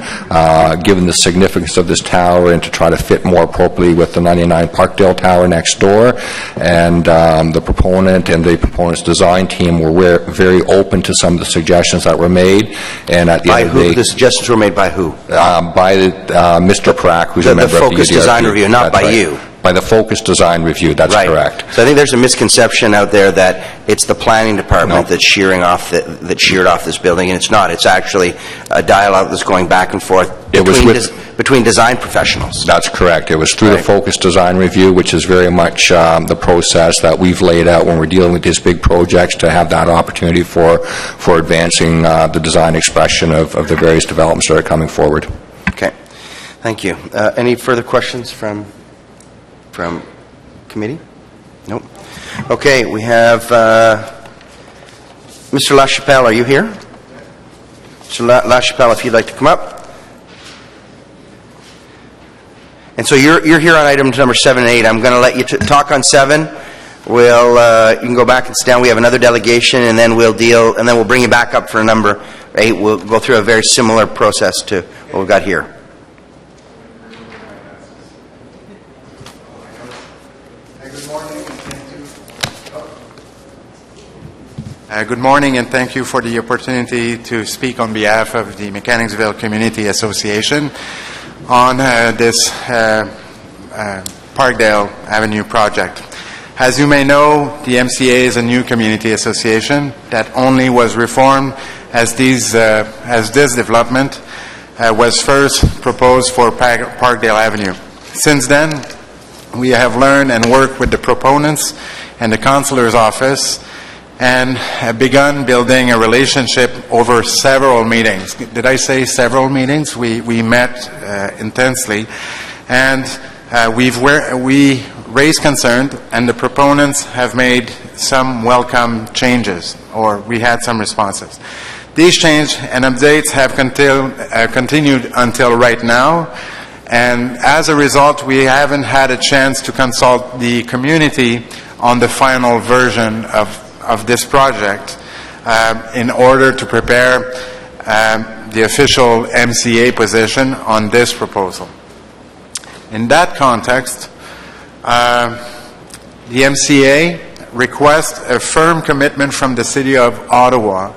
given the significance of this tower, and to try to fit more appropriately with the 99 Parkdale Tower next door. And the proponent and the proponent's design team were very open to some of the suggestions that were made. And at the by end of who? the day, The suggestions were made by who? By Mr. Prack, who's a member of the UDRP. The focused design review, not by you. By the focused design review, that's correct. So I think there's a misconception out there that it's the planning department that's sheared off this building, and it's not. It's actually a dialogue that's going back and forth between design professionals. That's correct. It was through the focused design review, which is very much the process that we've laid out when we're dealing with these big projects, to have that opportunity for advancing the design expression of the various developments that are coming forward. Okay. Thank you. Any further questions from committee? Nope. Okay, we have Mr. LaChapelle. Are you here? Mr. LaChapelle, if you'd like to come up. And so you're here on items number 7 and 8. I'm going to let you talk on 7. You can go back and sit down. We have another delegation, and then we'll bring you back up for number 8. We'll go through a very similar process to what we've got here. Good morning, and thank you for the opportunity to speak on behalf of the Mechanicsville Community Association on this Parkdale Avenue project. As you may know, the MCA is a new community association that only was reformed as this development was first proposed for Parkdale Avenue. Since then, we have learned and worked with the proponents and the councillor's office, and begun building a relationship over several meetings. Did I say several meetings? We met intensely, and we raised concern, and the proponents have made some welcome changes, or we had some responses. These changes and updates have continued until right now, and as a result, we haven't had a chance to consult the community on the final version of this project in order to prepare the official MCA position on this proposal. In that context, the MCA requests a firm commitment from the City of Ottawa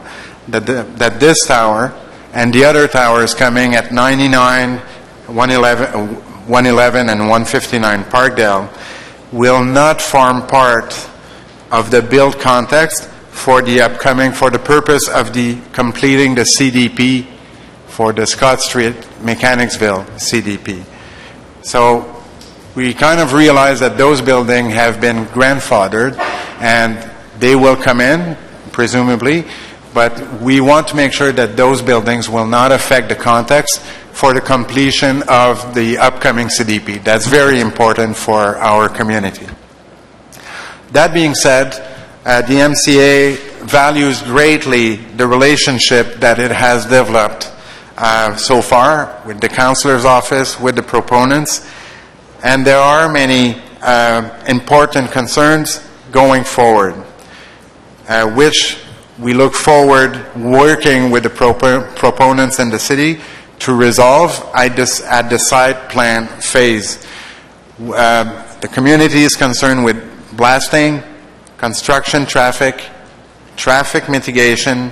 that this tower and the other towers coming at 99, 111 and 159 Parkdale will not form part of the build context for the purpose of completing the CDP for the Scott Street Mechanicsville CDP. So we kind of realize that those buildings have been grandfathered and they will come in, presumably, but we want to make sure that those buildings will not affect the context for the completion of the upcoming CDP. That's very important for our community. That being said, the MCA values greatly the relationship that it has developed so far with the councillor's office, with the proponents, and there are many important concerns going forward, which we look forward working with the proponents in the city to resolve at the site plan phase. The community is concerned with blasting, construction traffic mitigation,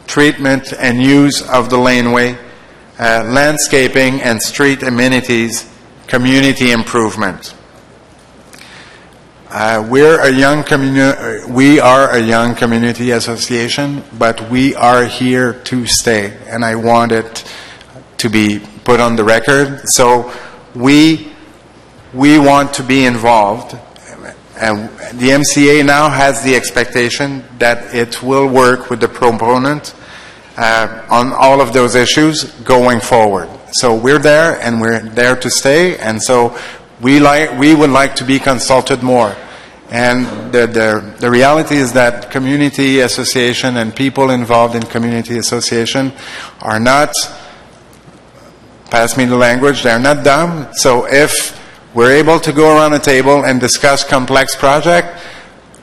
treatment and use of the laneway, landscaping and street amenities, community improvement. We are a young community association, but we are here to stay, and I want it to be put on the record. So we want to be involved. And the MCA now has the expectation that it will work with the proponent on all of those issues going forward. So we're there, and we're there to stay, and so we would like to be consulted more. And the reality is that community association and people involved in community association are not, pass me the language, they're not dumb. So if we're able to go around a table and discuss complex projects,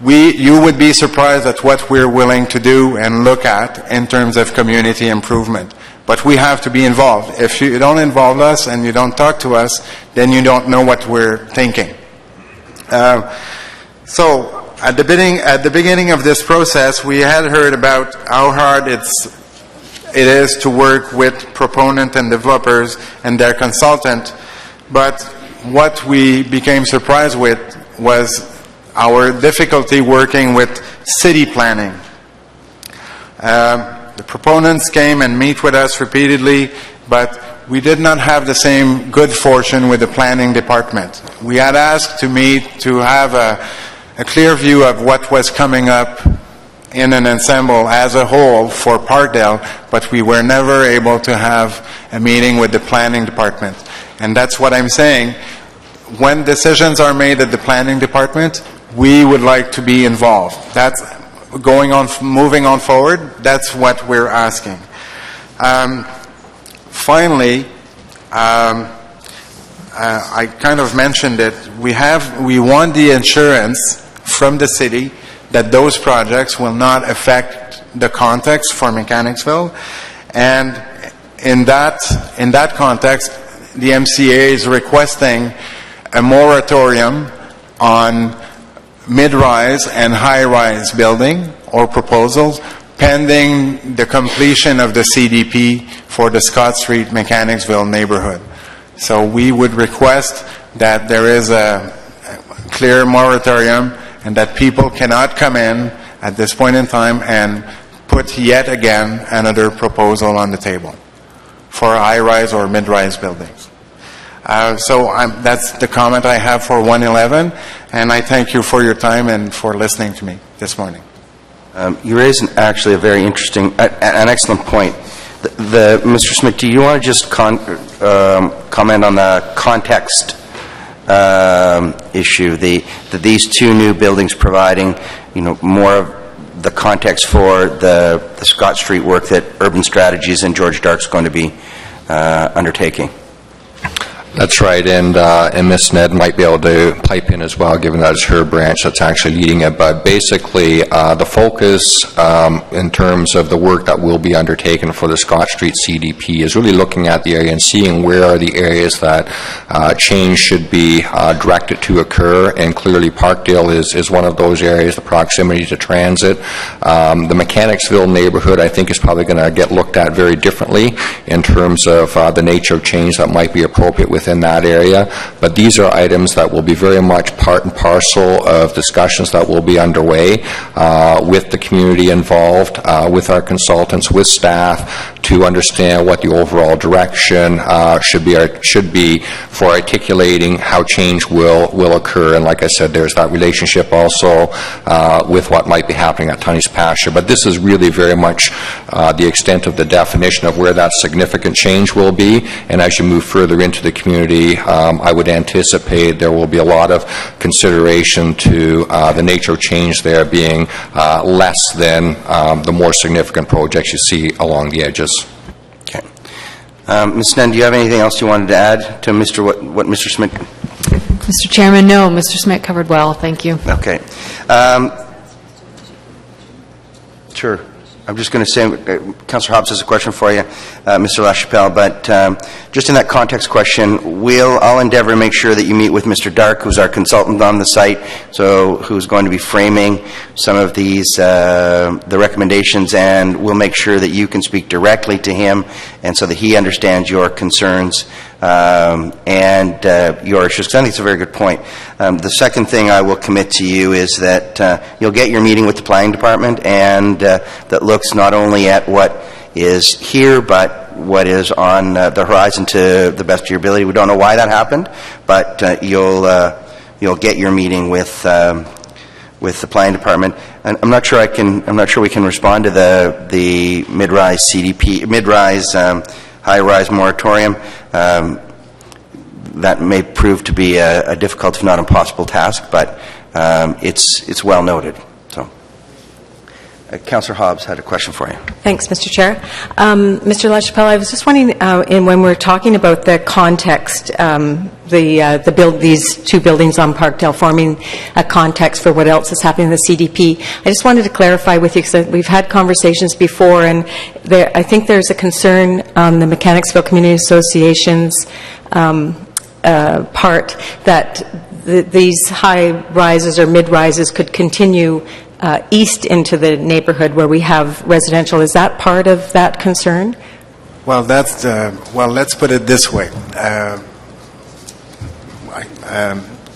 you would be surprised at what we're willing to do and look at in terms of community improvement. But we have to be involved. If you don't involve us and you don't talk to us, then you don't know what we're thinking. So at the beginning of this process, we had heard about how hard it is to work with proponent and developers and their consultant. But what we became surprised with was our difficulty working with city planning. The proponents came and meet with us repeatedly, but we did not have the same good fortune with the planning department. We had asked to meet to have a clear view of what was coming up in an ensemble as a whole for Parkdale, but we were never able to have a meeting with the planning department. And that's what I'm saying. When decisions are made at the planning department, we would like to be involved. That's moving on forward. That's what we're asking. Finally, I kind of mentioned it. We want the insurance from the city that those projects will not affect the context for Mechanicsville, and in that context, the MCA is requesting a moratorium on mid-rise and high-rise building or proposals pending the completion of the CDP for the Scott Street Mechanicsville neighborhood. So we would request that there is a clear moratorium and that people cannot come in at this point in time and put yet again another proposal on the table for high-rise or mid-rise buildings. So that's the comment I have for 111, and I thank you for your time and for listening to me this morning. You raise actually a very interesting, an excellent point. Mr. Smith, do you want to just comment on the context issue? These two new buildings providing, more of the context for the Scott Street work that Urban Strategies and George Dark's going to be undertaking. That's right, and Ms. Ned might be able to pipe in as well, given that it's her branch that's actually leading it. But basically, the focus in terms of the work that will be undertaken for the Scott Street CDP is really looking at the area and seeing where are the areas that change should be directed to occur, and clearly Parkdale is one of those areas, the proximity to transit. The Mechanicsville neighborhood, I think, is probably going to get looked at very differently in terms of the nature of change that might be appropriate within that area, but these are items that will be very much part and parcel of discussions that will be underway with the community involved, with our consultants, with staff, to understand what the overall direction should be for articulating how change will occur. And like I said, there's that relationship also with what might be happening at Tunney's Pasture. But this is really very much the extent of the definition of where that significant change will be. And as you move further into the community, I would anticipate there will be a lot of consideration to the nature of change there being less than the more significant projects you see along the edges. Okay. Ms. Nunn, do you have anything else you wanted to add to what Mr. Smith? Mr. Chairman, no. Mr. Smith covered well. Thank you. Okay. Sure. I'm just going to say, Councillor Hobbs has a question for you, Mr. LaChapelle, but just in that context question, I'll endeavor to make sure that you meet with Mr. Dark, who's our consultant on the site, who's going to be framing some of these, the recommendations, and we'll make sure that you can speak directly to him, and so that he understands your concerns and your issues, because I think it's a very good point. The second thing I will commit to you is that you'll get your meeting with the planning department, and that looks not only at what is here, but what is on the horizon to the best of your ability. We don't know why that happened, but you'll get your meeting with the planning department. And I'm not sure we can respond to the mid-rise CDP, mid-rise high-rise moratorium. That may prove to be a difficult, if not impossible, task, but it's well noted. So, Councillor Hobbs had a question for you. Thanks, Mr. Chair. Mr. LaChapelle, I was just wondering, when we're talking about the context, these two buildings on Parkdale forming a context for what else is happening in the CDP, I just wanted to clarify with you, because we've had conversations before, and I think there's a concern on the Mechanicsville Community Association's part that these high rises or mid rises could continue east into the neighborhood where we have residential. Is that part of that concern? Well, let's put it this way.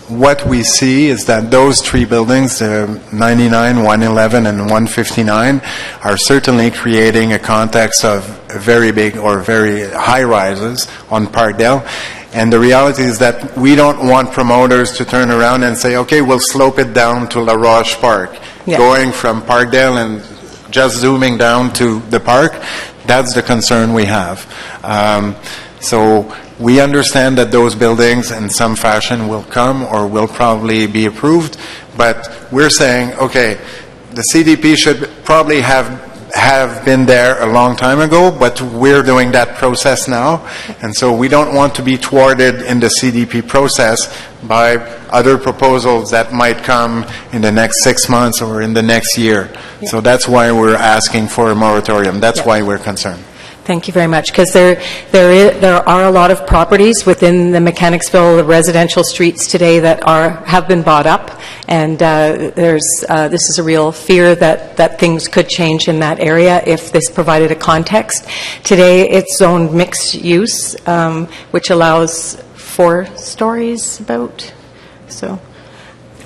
What we see is that those three buildings, 99, 111, and 159, are certainly creating a context of very big or very high rises on Parkdale. And the reality is that we don't want promoters to turn around and say, okay, we'll slope it down to La Roche Park. Yeah. Going from Parkdale and just zooming down to the park, that's the concern we have. So we understand that those buildings in some fashion will come or will probably be approved, but we're saying, okay, the CDP should probably have been there a long time ago, but we're doing that process now, and so we don't want to be thwarted in the CDP process by other proposals that might come in the next 6 months or in the next year. Yeah. So that's why we're asking for a moratorium. That's why we're concerned. Thank you very much, because there are a lot of properties within the Mechanicsville residential streets today that have been bought up, and this is a real fear that things could change in that area if this provided a context. Today it's zoned mixed use, which allows 4 stories about. So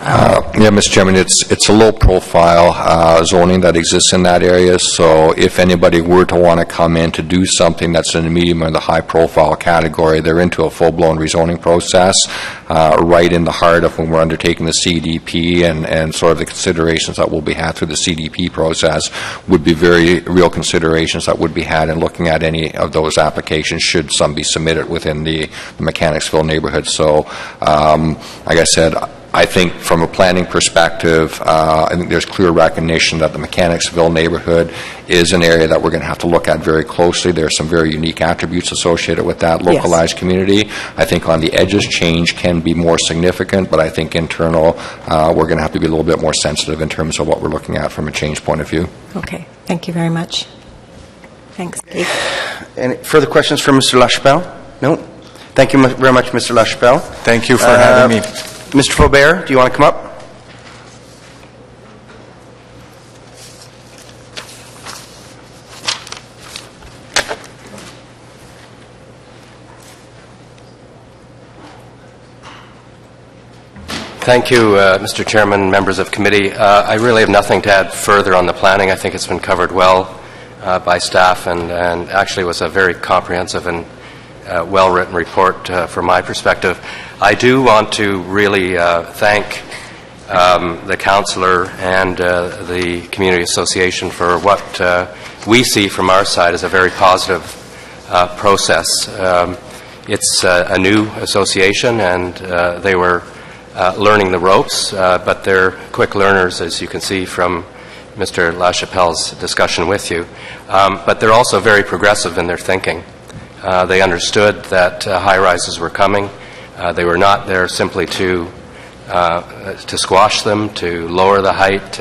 Yeah, Mr. Chairman, it's a low-profile zoning that exists in that area, so if anybody were to want to come in to do something that's in the medium or the high-profile category, they're into a full-blown rezoning process right in the heart of when we're undertaking the CDP, and sort of the considerations that will be had through the CDP process would be very real considerations that would be had in looking at any of those applications should some be submitted within the Mechanicsville neighborhood. So, like I said, I think from a planning perspective, I think there's clear recognition that the Mechanicsville neighborhood is an area that we're going to have to look at very closely. There are some very unique attributes associated with that localized community. I think on the edges, change can be more significant, but I think internal, we're going to have to be a little bit more sensitive in terms of what we're looking at from a change point of view. Okay. Thank you very much. Thanks, Dave. Any further questions for Mr. LaChapelle? No? Thank you very much, Mr. LaChapelle. Thank you for having me. Mr. Faubert, do you want to come up? Thank you, Mr. Chairman, members of committee. I really have nothing to add further on the planning. I think it's been covered well by staff, and actually was a very comprehensive and well-written report from my perspective. I do want to really thank the councillor and the community association for what we see from our side as a very positive process. It's a new association, and they were learning the ropes, but they're quick learners, as you can see from Mr. LaChapelle's discussion with you. But they're also very progressive in their thinking. They understood that high-rises were coming. They were not there simply to squash them, to lower the height.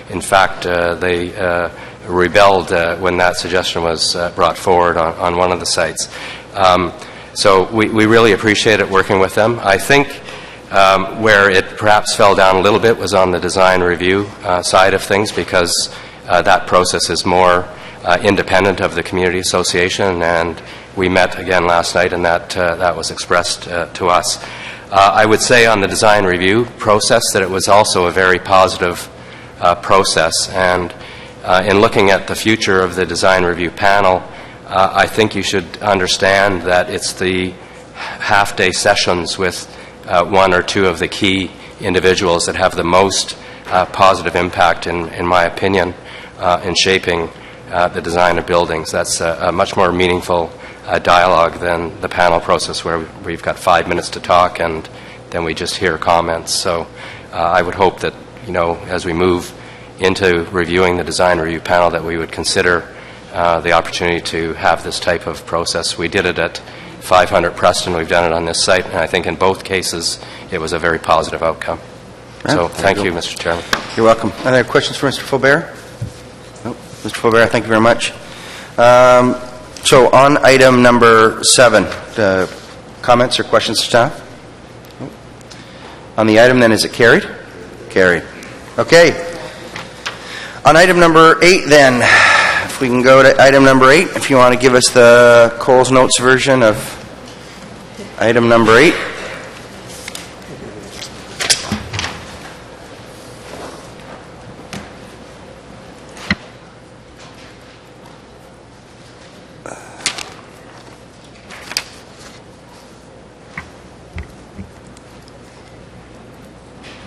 In fact, they rebelled when that suggestion was brought forward on one of the sites. So we really appreciated working with them. I think where it perhaps fell down a little bit was on the design review side of things, because that process is more independent of the community association, and we met again last night, and that was expressed to us. I would say on the design review process that it was also a very positive process, and in looking at the future of the design review panel, I think you should understand that it's the half-day sessions with one or two of the key individuals that have the most positive impact, in my opinion, in shaping the design of buildings. That's a much more meaningful dialogue than the panel process, where we've got 5 minutes to talk and then we just hear comments. So I would hope that, as we move into reviewing the design review panel, that we would consider the opportunity to have this type of process. We did it at 500 Preston. We've done it on this site, and I think in both cases it was a very positive outcome. So thank you, Mr. Chairman. You're welcome. Any questions for Mr. Faubert? No. Mr. Faubert, thank you very much. So on item number 7, comments or questions to staff? No. On the item then, is it carried? Carried. Okay. On item number 8 then, if we can go to item number 8, if you want to give us the Coles Notes version of item number 8.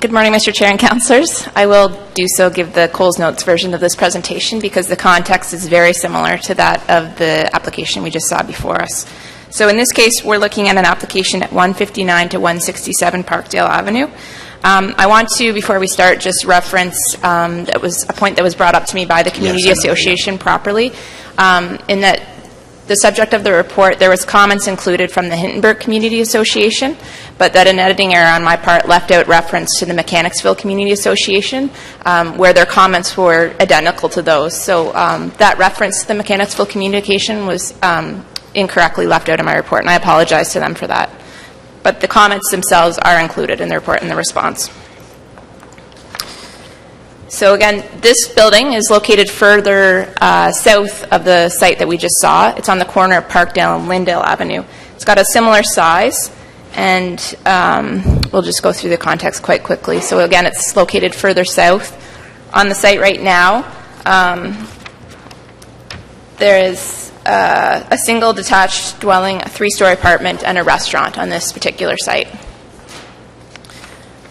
Good morning, Mr. Chair and Councillors. I will do so give the Coles Notes version of this presentation because the context is very similar to that of the application we just saw before us. So in this case, we're looking at an application at 159 to 167 Parkdale Avenue. I want to, before we start, just reference that was a point that was brought up to me by the Community Association properly, in that the subject of the report, there was comments included from the Hintonburg Community Association, but that an editing error on my part left out reference to the Mechanicsville Community Association, where their comments were identical to those. So that reference to the Mechanicsville communication was incorrectly left out of my report, and I apologize to them for that. But the comments themselves are included in the report and the response. So again, this building is located further south of the site that we just saw. It's on the corner of Parkdale and Lyndale Avenue. It's got a similar size, and we'll just go through the context quite quickly. So again, it's located further south. On the site right now, there is a single detached dwelling, a 3-story apartment, and a restaurant on this particular site.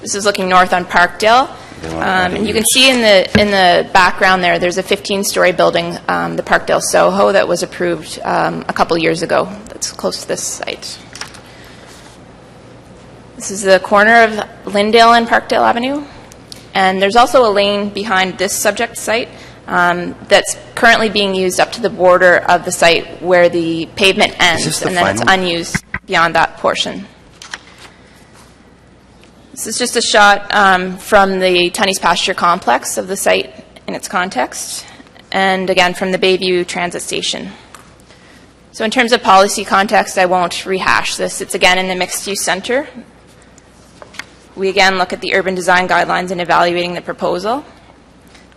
This is looking north on Parkdale. And you can see in the background there's a 15-story building, the Parkdale Soho, that was approved a couple years ago. That's close to this site. This is the corner of Lyndale and Parkdale Avenue. And there's also a lane behind this subject site that's currently being used up to the border of the site where the pavement ends, and then it's unused beyond that portion. This is just a shot from the Tunney's Pasture complex of the site in its context, and again from the Bayview Transit Station. So in terms of policy context, I won't rehash this. It's again in the mixed-use center. We again look at the urban design guidelines in evaluating the proposal.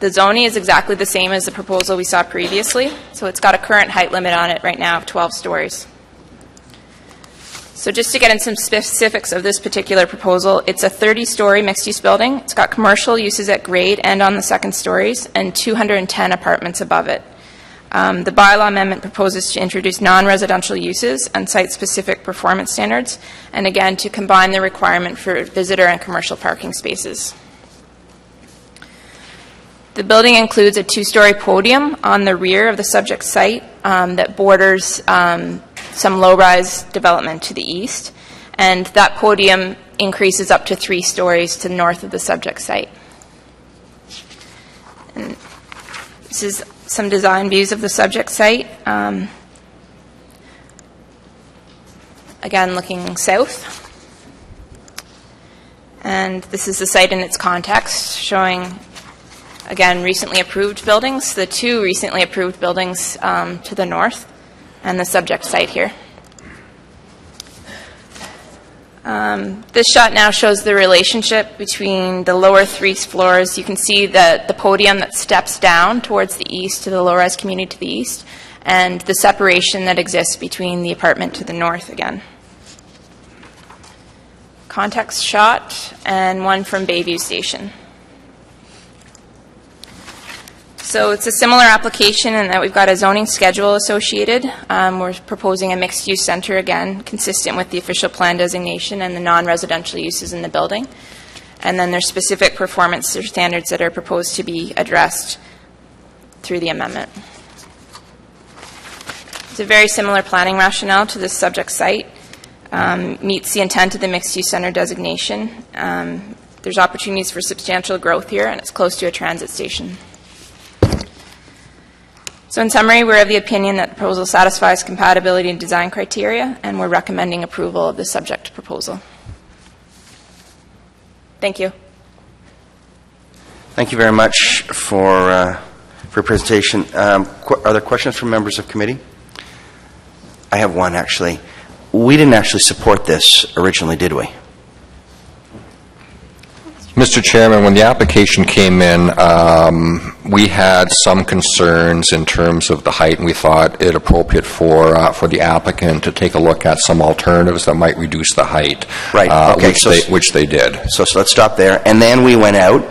The zoning is exactly the same as the proposal we saw previously, so it's got a current height limit on it right now of 12 stories. So just to get into some specifics of this particular proposal, it's a 30-story mixed-use building. It's got commercial uses at grade and on the second stories, and 210 apartments above it. The bylaw amendment proposes to introduce non-residential uses and site-specific performance standards, and again, to combine the requirement for visitor and commercial parking spaces. The building includes a 2-story podium on the rear of the subject site that borders some low-rise development to the east, and that podium increases up to 3 stories to the north of the subject site. And this is some design views of the subject site. Again, looking south. And this is the site in its context, showing, again, recently approved buildings, the 2 recently approved buildings to the north, and the subject site here. This shot now shows the relationship between the lower 3 floors. You can see the podium that steps down towards the east to the low-rise community to the east, and the separation that exists between the apartment to the north again. Context shot, and one from Bayview Station. So it's a similar application in that we've got a zoning schedule associated. We're proposing a mixed-use center, again, consistent with the official plan designation and the non-residential uses in the building. And then there's specific performance standards that are proposed to be addressed through the amendment. It's a very similar planning rationale to this subject site. Meets the intent of the mixed-use center designation. There's opportunities for substantial growth here, and it's close to a transit station. So in summary, we're of the opinion that the proposal satisfies compatibility and design criteria, and we're recommending approval of the subject proposal. Thank you. Thank you very much for your presentation. Are there questions from members of committee? I have one, actually. We didn't actually support this originally, did we? Mr. Chairman, when the application came in, we had some concerns in terms of the height, and we thought it appropriate for the applicant to take a look at some alternatives that might reduce the height, right? Okay, which they did. So let's stop there. And then we went out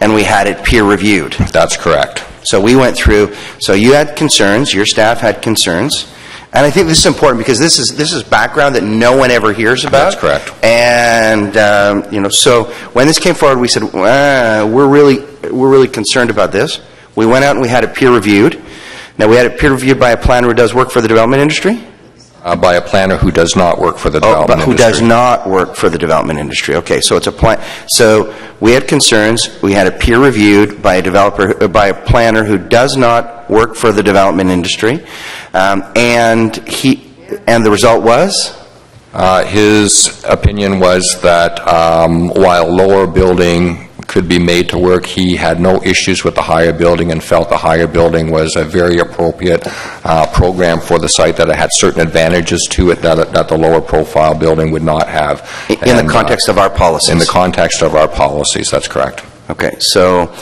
and we had it peer reviewed. That's correct. So we went through. So you had concerns. Your staff had concerns. And I think this is important because this is background that no one ever hears about. That's correct. And so when this came forward, we said we're really concerned about this. We went out and we had it peer reviewed. Now we had it peer reviewed by a planner who does work for the development industry. By a planner who does not work for the development industry. Who does not work for the development industry. Okay, so it's a plan. So we had concerns. We had it peer reviewed by a planner who does not work for the development industry, and the result was. His opinion was that while lower building could be made to work, he had no issues with the higher building and felt the higher building was a very appropriate program for the site, that it had certain advantages to it that the lower profile building would not have. In the context of our policies? In the context of our policies, that's correct. Okay, so,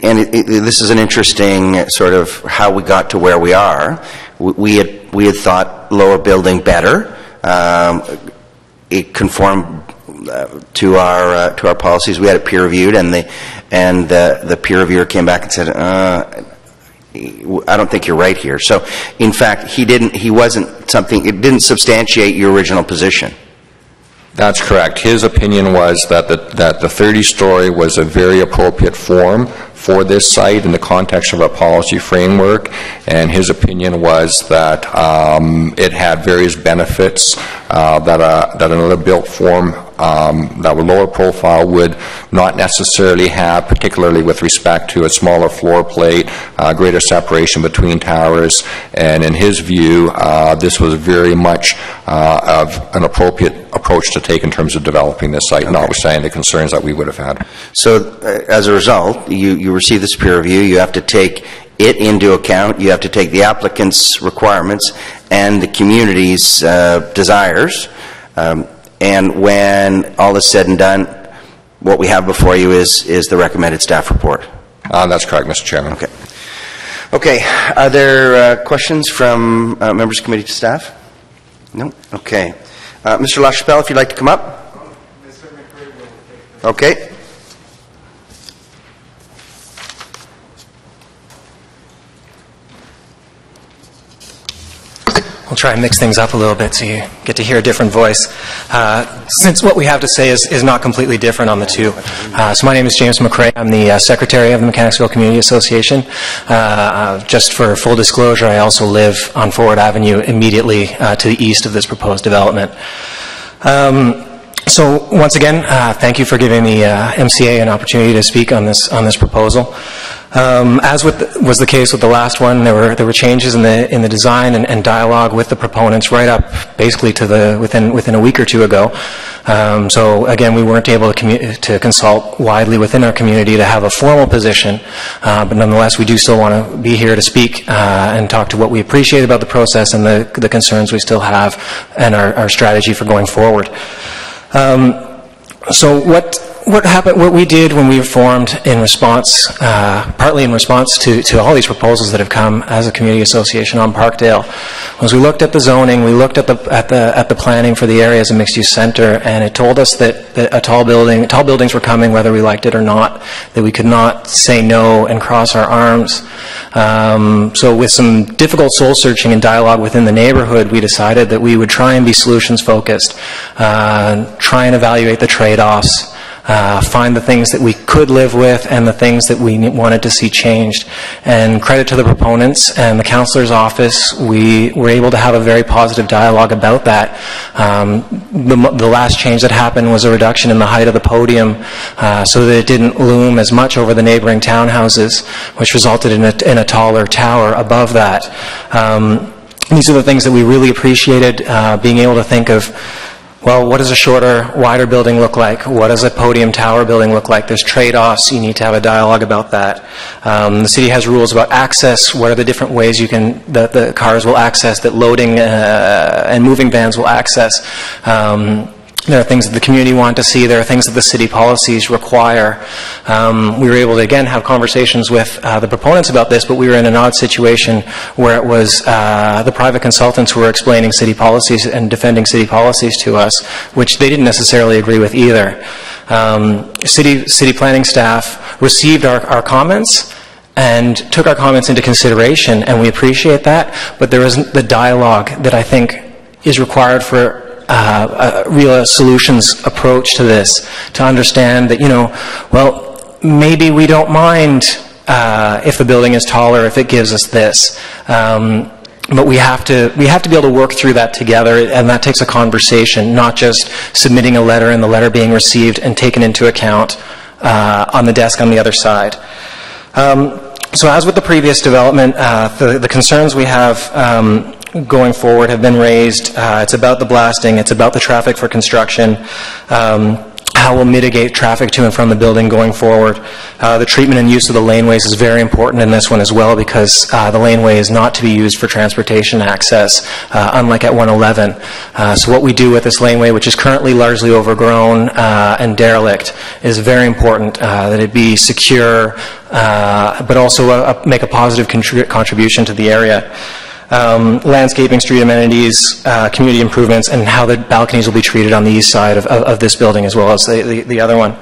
and this is an interesting sort of how we got to where we are. We had thought lower building better. It conformed to our policies. We had it peer reviewed, and the peer reviewer came back and said, I don't think you're right here. So, in fact, it didn't substantiate your original position. That's correct. His opinion was that the 30-story was a very appropriate form for this site in the context of our policy framework, and his opinion was that it had various benefits that another built form that were lower profile would not necessarily have, particularly with respect to a smaller floor plate, greater separation between towers, and in his view, this was very much of an appropriate approach to take in terms of developing this site, notwithstanding the concerns that we would have had. So, as a result, you receive this peer review, you have to take it into account, you have to take the applicant's requirements and the community's desires, and when all is said and done, what we have before you is the recommended staff report. That's correct, Mr. Chairman. Okay. Okay. Are there questions from members of the committee to staff? No? Okay. Mr. LaChapelle, if you'd like to come up. Okay. We'll try and mix things up a little bit so you get to hear a different voice. Since what we have to say is not completely different on the two. So my name is James McRae. I'm the Secretary of the Mechanicsville Community Association. Just for full disclosure, I also live on Forward Avenue immediately to the east of this proposed development. So once again, thank you for giving the MCA an opportunity to speak on this proposal. As was the case with the last one, there were changes in the design and dialogue with the proponents right up basically to within a week or two ago. So again, we weren't able to consult widely within our community to have a formal position, but nonetheless, we do still want to be here to speak and talk to what we appreciate about the process and the concerns we still have and our strategy for going forward. So what happened? What we did when we formed in response, partly in response to all these proposals that have come as a community association on Parkdale, was we looked at the zoning, we looked at the planning for the area as a mixed-use center, and it told us that tall buildings were coming whether we liked it or not. That we could not say no and cross our arms. So with some difficult soul searching and dialogue within the neighborhood, we decided that we would try and be solutions focused, try and evaluate the trade-offs. Find the things that we could live with and the things that we wanted to see changed. And credit to the proponents and the councillor's office, we were able to have a very positive dialogue about that. The last change that happened was a reduction in the height of the podium so that it didn't loom as much over the neighboring townhouses, which resulted in a taller tower above that. These are the things that we really appreciated, being able to think of, well, what does a shorter, wider building look like? What does a podium tower building look like? There's trade-offs. You need to have a dialogue about that. The city has rules about access. What are the different ways that the cars will access, that loading and moving vans will access? There are things that the community want to see. There are things that the city policies require. We were able to, again, have conversations with the proponents about this, but we were in an odd situation where it was the private consultants who were explaining city policies and defending city policies to us, which they didn't necessarily agree with either. City planning staff received our comments and took our comments into consideration, and we appreciate that, but there isn't the dialogue that I think is required for a real solutions approach to this, to understand that, well, maybe we don't mind if the building is taller, if it gives us this. But we have to be able to work through that together, and that takes a conversation, not just submitting a letter and the letter being received and taken into account on the desk on the other side. So as with the previous development, the concerns we have going forward have been raised. It's about the blasting, it's about the traffic for construction, how we'll mitigate traffic to and from the building going forward. The treatment and use of the laneways is very important in this one as well, because the laneway is not to be used for transportation access, unlike at 111. So what we do with this laneway, which is currently largely overgrown and derelict, is very important that it be secure, but also make a positive contribution to the area. landscaping, street amenities, community improvements, and how the balconies will be treated on the east side of this building as well as the other one.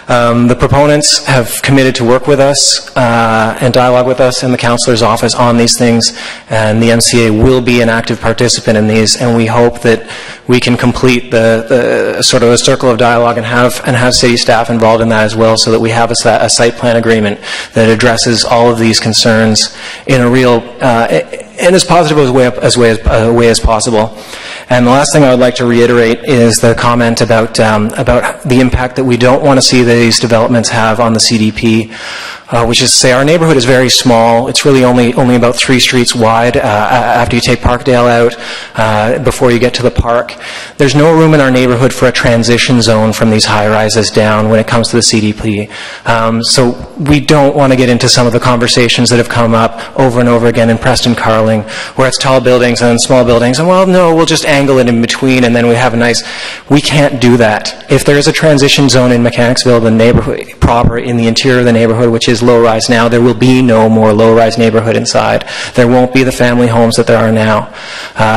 The proponents have committed to work with us and dialogue with us in the councillor's office on these things, and the MCA will be an active participant in these, and we hope that we can complete the sort of a circle of dialogue and have city staff involved in that as well, so that we have a site plan agreement that addresses all of these concerns in a real in as positive a way as possible. And the last thing I would like to reiterate is the comment about the impact that we don't want to see these developments have on the CDP, which is to say our neighborhood is very small. It's really only about 3 streets wide after you take Parkdale out, before you get to the park. There's no room in our neighborhood for a transition zone from these high-rises down when it comes to the CDP. So we don't want to get into some of the conversations that have come up over and over again in Preston Carling, where it's tall buildings and small buildings, and well, no, we'll just angle it in between and then we have a nice... We can't do that. If there is a transition zone in Mechanicsville, the neighborhood proper in the interior of the neighborhood, which is low-rise now, there will be no more low-rise neighborhood inside. There won't be the family homes that there are now.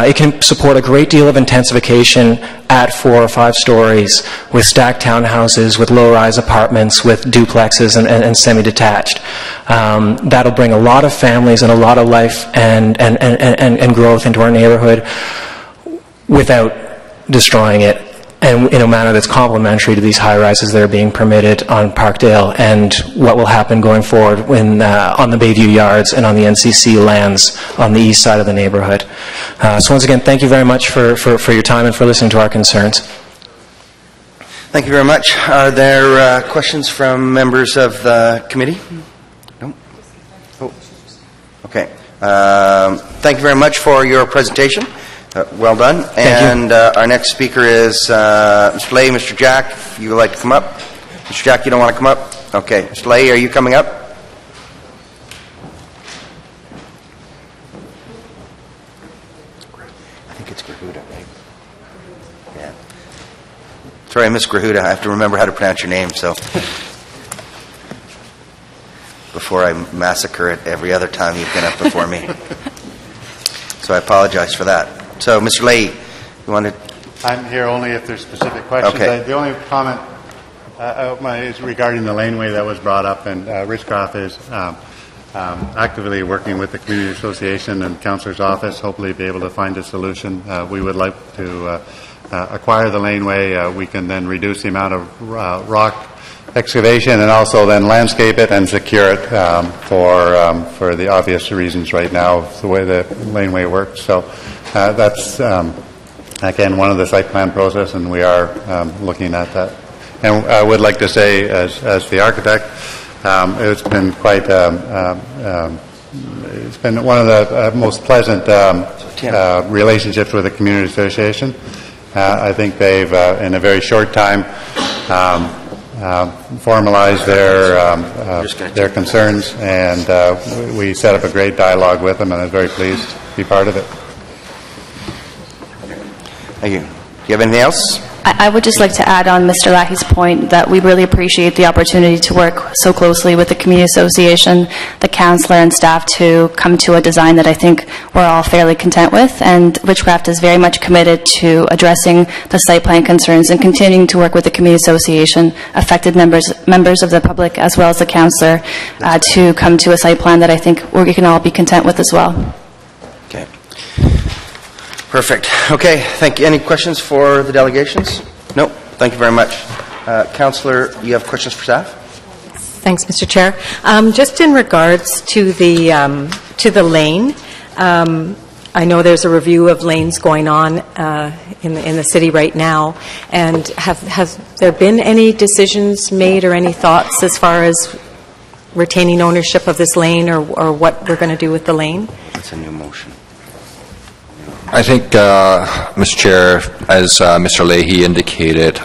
It can support a great deal of intensification at 4 or 5 stories, with stacked townhouses, with low-rise apartments, with duplexes and semi-detached. That'll bring a lot of families and a lot of life and growth into our neighborhood without destroying it, and in a manner that's complementary to these high-rises that are being permitted on Parkdale and what will happen going forward when, on the Bayview Yards and on the NCC lands on the east side of the neighborhood. So once again, thank you very much for your time and for listening to our concerns. Thank you very much. Are there questions from members of the committee? No? Oh. Okay. Thank you very much for your presentation. Well done. And our next speaker is Mr. Lay. Mr. Jack, if you would like to come up. Mr. Jack, you don't want to come up? Okay. Mr. Lay, are you coming up? I think it's Grahuda, right? Yeah. Sorry, I miss Grahuda. I have to remember how to pronounce your name, so... before I massacre it every other time you've been up before me. So I apologize for that. So, Mr. Lay, you want to... I'm here only if there's specific questions. Okay. The only comment is regarding the laneway that was brought up, and Richcroft is actively working with the Community Association and Councillor's Office, hopefully be able to find a solution. We would like to acquire the laneway. We can then reduce the amount of rock excavation and also then landscape it and secure it for the obvious reasons right now, the way the laneway works. So that's, again, one of the site plan process, and we are looking at that. And I would like to say, as the architect, it's been quite, it's been one of the most pleasant relationships with the Community Association. I think they've, in a very short time, formalize their concerns, and we set up a great dialogue with them, and I'm very pleased to be part of it. Thank you. Do you have anything else? I would just like to add on Mr. Lahey's point that we really appreciate the opportunity to work so closely with the Community Association, the councillor and staff to come to a design that I think we're all fairly content with, and Witchcraft is very much committed to addressing the site plan concerns and continuing to work with the Community Association, affected members of the public as well as the councillor to come to a site plan that I think we can all be content with as well. Okay. Perfect. Okay, thank you. Any questions for the delegations? No? Thank you very much. Councillor, you have questions for staff? Thanks, Mr. Chair. Just in regards to the lane, I know there's a review of lanes going on in the city right now, and have there been any decisions made or any thoughts as far as retaining ownership of this lane or what we're going to do with the lane? That's a new motion. I think, Mr. Chair, as Mr. Leahy indicated,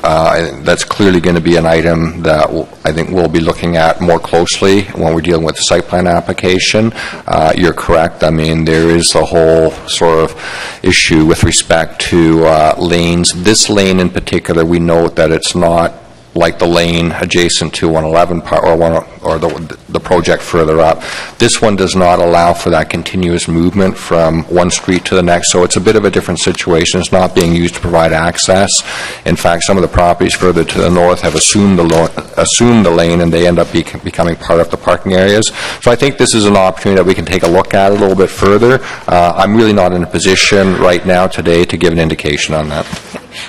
that's clearly going to be an item that I think we'll be looking at more closely when we're dealing with the site plan application. You're correct. I mean, there is the whole sort of issue with respect to lanes. This lane in particular, we note that it's not like the lane adjacent to 111 or or the project further up. This one does not allow for that continuous movement from one street to the next, so it's a bit of a different situation. It's not being used to provide access. In fact, some of the properties further to the north have assumed the lane, and they end up becoming part of the parking areas. So I think this is an opportunity that we can take a look at a little bit further. I'm really not in a position right now today to give an indication on that.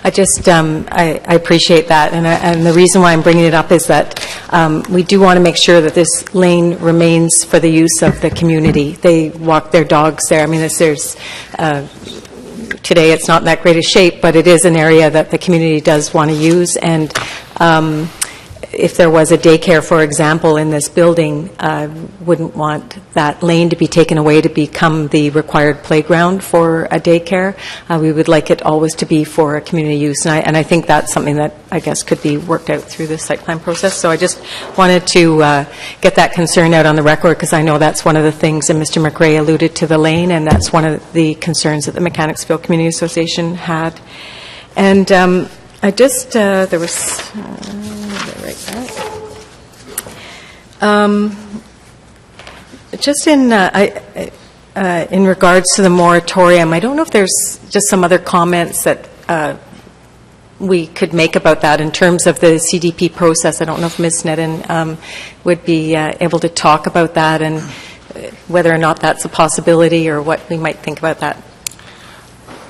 I just, I appreciate that, and the reason why I'm bringing it up is that we do want to make sure that this lane remains for the use of the community. They walk their dogs there. I mean, there's today it's not in that great a shape, but it is an area that the community does want to use, and if there was a daycare, for example, in this building, I wouldn't want that lane to be taken away to become the required playground for a daycare. We would like it always to be for a community use, and I think that's something that I guess could be worked out through the site plan process. So I just wanted to get that concern out on the record, because I know that's one of the things, and Mr. McRae alluded to the lane, and that's one of the concerns that the Mechanicsville Community Association had. And I just, there was... just in regards to the moratorium, I don't know if there's just some other comments that we could make about that in terms of the CDP process. I don't know if Ms. Sneddon would be able to talk about that and whether or not that's a possibility or what we might think about that.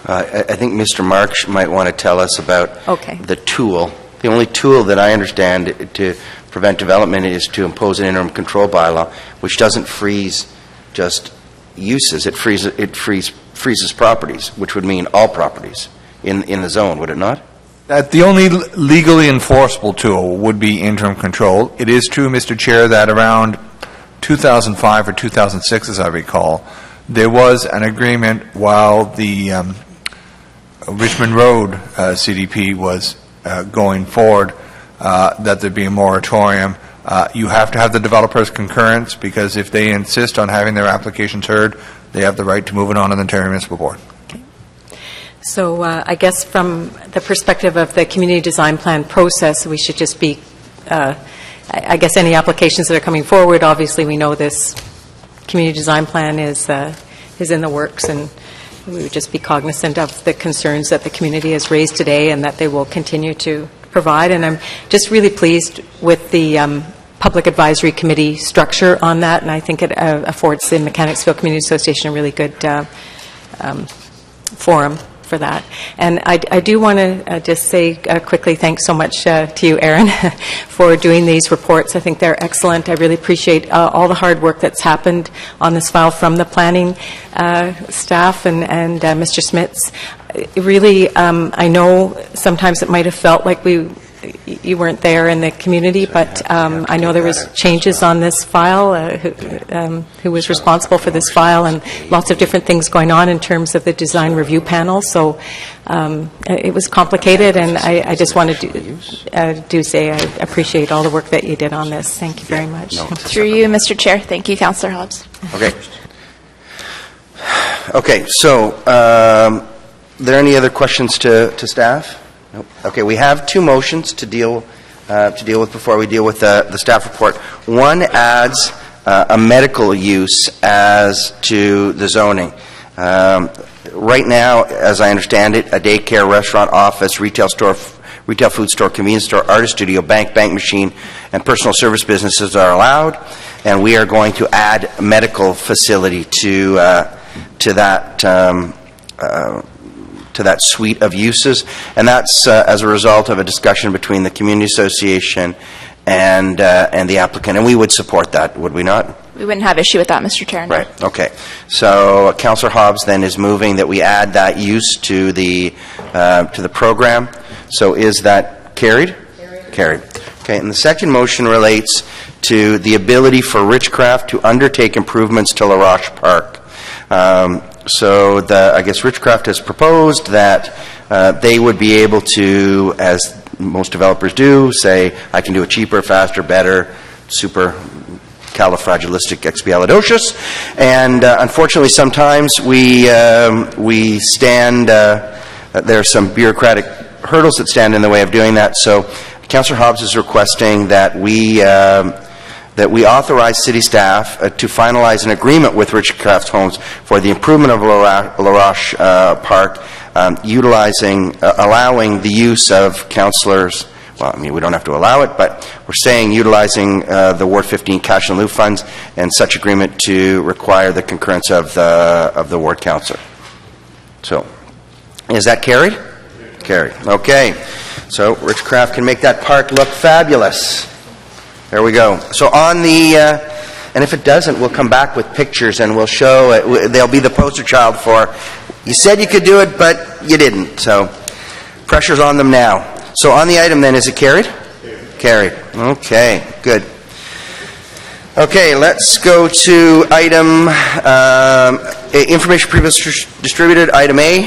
I think Mr. Marks might want to tell us about the tool. The only tool that I understand to prevent development is to impose an interim control bylaw, which doesn't freeze just uses. It freezes properties, which would mean all properties in the zone, would it not? The only legally enforceable tool would be interim control. It is true, Mr. Chair, that around 2005 or 2006, as I recall, there was an agreement while the Richmond Road CDP was going forward that there'd be a moratorium. You have to have the developer's concurrence, because if they insist on having their applications heard, they have the right to move it on to the Ontario Municipal Board. Okay. So I guess from the perspective of the community design plan process, we should just be, I guess any applications that are coming forward, obviously we know this community design plan is in the works, and we would just be cognizant of the concerns that the community has raised today and that they will continue to provide. And I'm just really pleased with the Public Advisory Committee structure on that, and I think it affords the Mechanicsville Community Association a really good forum for that. And I do want to just say quickly thanks so much to you, Aaron, for doing these reports. I think they're excellent. I really appreciate all the hard work that's happened on this file from the planning staff and Mr. Smits. Really, I know sometimes it might have felt like you weren't there in the community, but I know there was changes on this file, who was responsible for this file, and lots of different things going on in terms of the design review panel. So it was complicated, and I just wanted to say I appreciate all the work that you did on this. Thank you very much. Through you, Mr. Chair. Thank you, Councillor Hobbs. Okay. Okay, so are there any other questions to staff? Nope. Okay, we have two motions to deal with before we deal with the staff report. One adds a medical use as to the zoning. Right now, as I understand it, a daycare, restaurant, office, retail food store, convenience store, artist studio, bank machine, and personal service businesses are allowed, and we are going to add a medical facility to that suite of uses, and that's as a result of a discussion between the Community Association and the applicant, and we would support that, would we not? We wouldn't have issue with that, Mr. Chair. No. Right, okay. So Councillor Hobbs then is moving that we add that use to the program. So is that carried? Carried. Okay, and the second motion relates to the ability for Richcraft to undertake improvements to La Roche Park. So I guess Richcraft has proposed that they would be able to, as most developers do, say, I can do it cheaper, faster, better, super califragilisticexpialidocious. And unfortunately, sometimes we stand, there are some bureaucratic hurdles that stand in the way of doing that. So Councillor Hobbs is requesting that we that we authorize city staff to finalize an agreement with Richcraft Homes for the improvement of LaRoche Park, allowing the use of councillors. Well, I mean, we don't have to allow it, but we're saying utilizing the Ward 15 cash and lieu funds, and such agreement to require the concurrence of the ward councillor. So, is that carried? Carried. Okay. So Richcraft can make that park look fabulous. There we go. So on the, and if it doesn't, we'll come back with pictures and we'll show it. They'll be the poster child for, you said you could do it, but you didn't. So pressure's on them now. So on the item then, is it carried? Carried. Okay, good. Okay, let's go to item, information previously distributed, item A.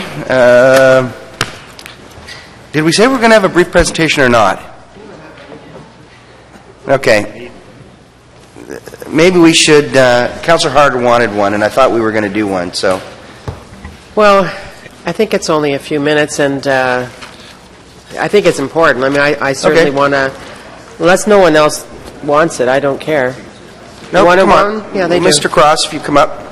Did we say we're going to have a brief presentation or not? Okay. Maybe we should, Councillor Harder wanted one, and I thought we were going to do one, so. Well, I think it's only a few minutes, and I think it's important. I mean, I certainly want to, unless no one else wants it, I don't care. No, come on. on. Yeah, they Mr. do. Cross, if you come up.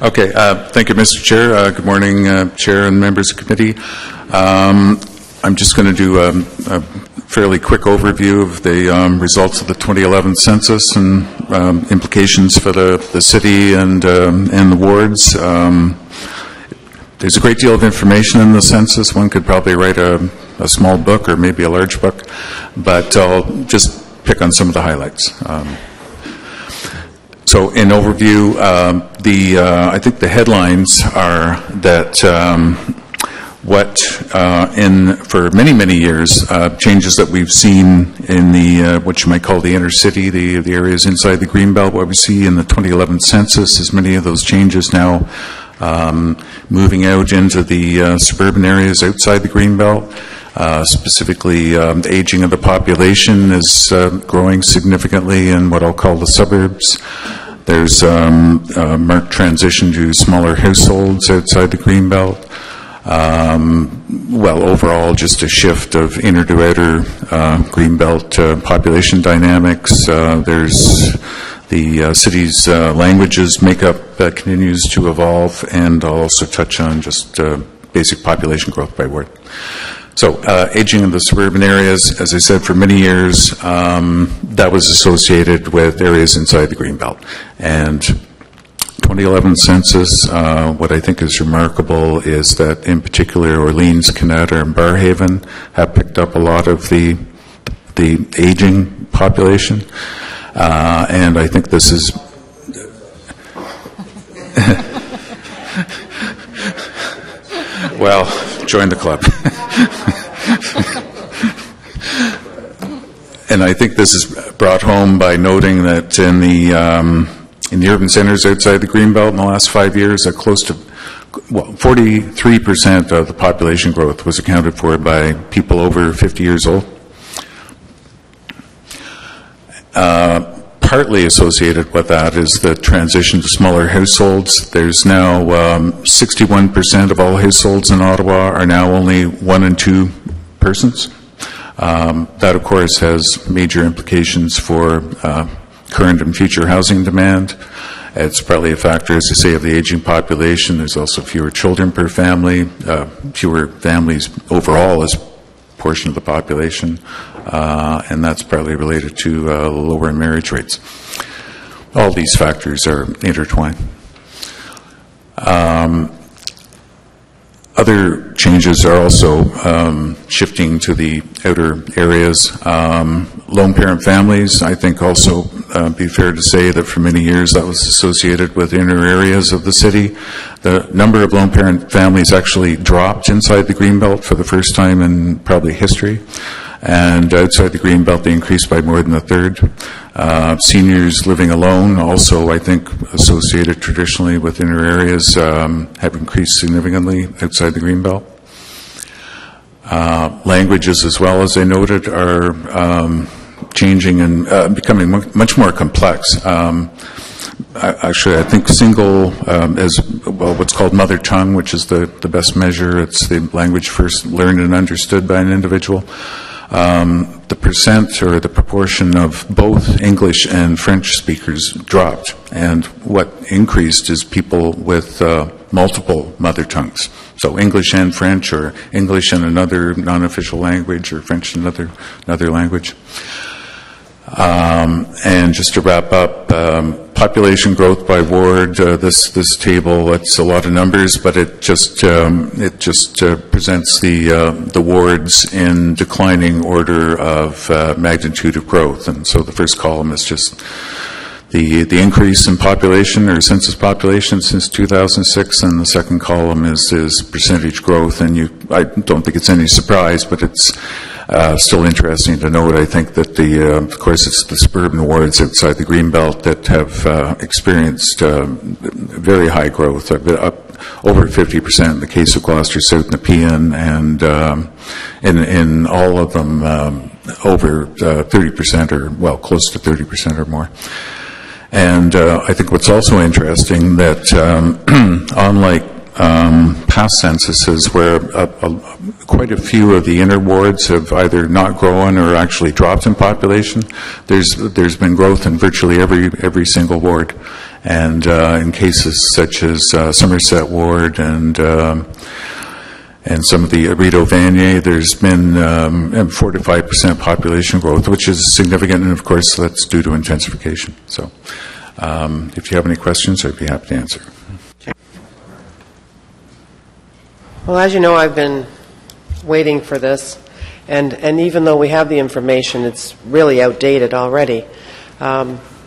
Okay, thank you, Mr. Chair. Good morning, Chair and members of the committee. I'm just going to do a fairly quick overview of the results of the 2011 census and implications for the city and the wards. There's a great deal of information in the census. One could probably write a small book or maybe a large book, but I'll just pick on some of the highlights. So in overview, I think the headlines are that for many years, changes that we've seen in the, what you might call the inner city, the areas inside the Greenbelt, what we see in the 2011 census is many of those changes now moving out into the suburban areas outside the Greenbelt. Specifically, the aging of the population is growing significantly in what I'll call the suburbs. There's a marked transition to smaller households outside the Greenbelt. Well, overall, just a shift of inner to outer Greenbelt population dynamics. There's the city's languages makeup continues to evolve, and I'll also touch on just basic population growth by ward. So, aging in the suburban areas, as I said, for many years, that was associated with areas inside the Greenbelt. And 2011 census, what I think is remarkable is that, in particular, Orleans, Canada, and Barrhaven have picked up a lot of the aging population. And I think this is... Well, join the club. And I think this is brought home by noting that in the urban centers outside the Greenbelt in the last 5 years, close to 43% of the population growth was accounted for by people over 50 years old. Partly associated with that is the transition to smaller households. There's now 61% of all households in Ottawa are now only 1 and 2 persons. That, of course, has major implications for current and future housing demand. It's partly a factor, as I say, of the aging population. There's also fewer children per family, fewer families overall as portion of the population, and that's partly related to lower marriage rates. All these factors are intertwined. Other changes are also shifting to the outer areas. Lone parent families, I think also be fair to say that for many years that was associated with inner areas of the city. The number of lone parent families actually dropped inside the Greenbelt for the first time in probably history. And outside the Greenbelt, they increased by more than a third. Seniors living alone, also I think associated traditionally with inner areas, have increased significantly outside the Greenbelt. Languages, as well, as I noted, are changing and becoming much more complex. Actually, I think single is what's called mother tongue, which is the best measure. It's the language first learned and understood by an individual. The percent or the proportion of both English and French speakers dropped, and what increased is people with multiple mother tongues. So English and French, or English and another non-official language, or French and another language. And just to wrap up, population growth by ward. This table, it's a lot of numbers, but it just presents the wards in declining order of magnitude of growth. And so the first column is just the increase in population or census population since 2006, and the second column is percentage growth. And I don't think it's any surprise, but it's still interesting to note, I think, that of course, it's the suburban wards outside the Greenbelt that have experienced very high growth, up over 50% in the case of Gloucester South, Nepean, and in all of them over 30% or, well, close to 30% or more. And I think what's also interesting that unlike past censuses where quite a few of the inner wards have either not grown or actually dropped in population, there's been growth in virtually every single ward. And in cases such as Somerset Ward and some of the Rito Vanier, there's been 4 to 5% population growth, which is significant, and of course that's due to intensification. So if you have any questions, I'd be happy to answer. Well, as you know, I've been waiting for this, and even though we have the information, it's really outdated already,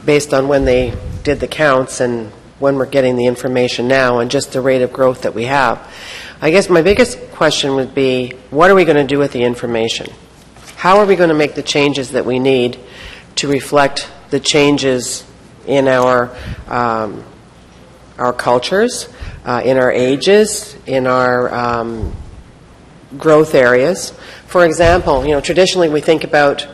based on when they did the counts and when we're getting the information now and just the rate of growth that we have. I guess my biggest question would be, what are we going to do with the information? How are we going to make the changes that we need to reflect the changes in our cultures, in our ages, in our growth areas? For example, traditionally we think about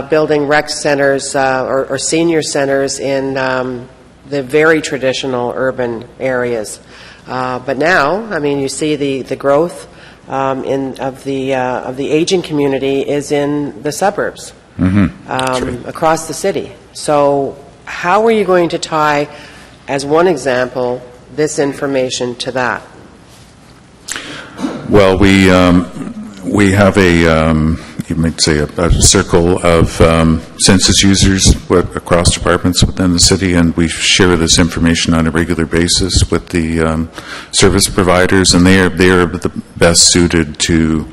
building rec centers or senior centers in the very traditional urban areas. But now, I mean, you see the growth of the aging community is in the suburbs, across the city. So how are you going to tie, as one example, this information to that? Well, we have you might say a circle of census users across departments within the city, and we share this information on a regular basis with the service providers, and they are the best suited to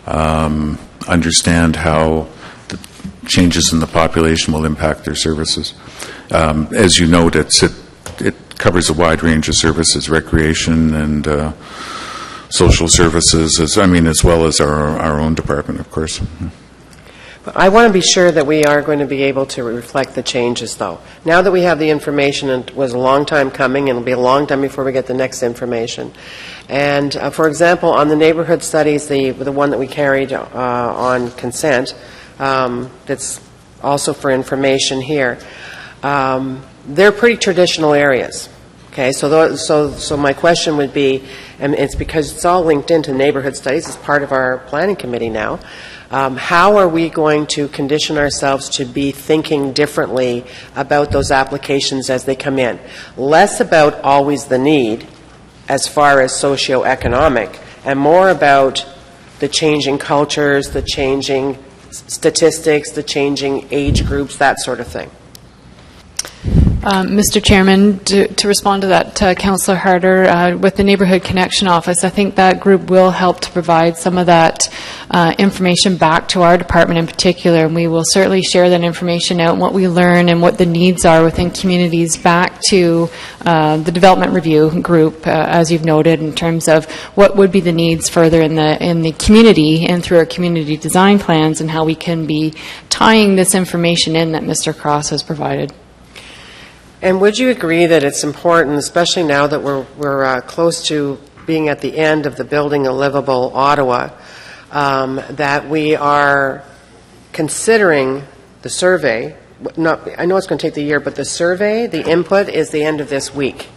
understand how the changes in the population will impact their services. As you note, it covers a wide range of services, recreation and social services, as well as our own department, of course. I want to be sure that we are going to be able to reflect the changes, though. Now that we have the information, and it was a long time coming, and it'll be a long time before we get the next information. And, for example, on the neighborhood studies, the one that we carried on consent, that's also for information here, they're pretty traditional areas. Okay, so my question would be, and it's because it's all linked into neighborhood studies, it's part of our planning committee now, how are we going to condition ourselves to be thinking differently about those applications as they come in? Less about always the need as far as socioeconomic, and more about the changing cultures, the changing statistics, the changing age groups, that sort of thing. Mr. Chairman, to respond to that, Councillor Harder, with the Neighbourhood Connection Office, I think that group will help to provide some of that information back to our department in particular, and we will certainly share that information out and what we learn and what the needs are within communities back to the Development Review Group, as you've noted, in terms of what would be the needs further in the community and through our community design plans, and how we can be tying this information in that Mr. Cross has provided. And would you agree that it's important, especially now that we're close to being at the end of the Building a Livable Ottawa, that we are considering the survey, I know it's going to take the year, but the survey, the input, is the end of this week.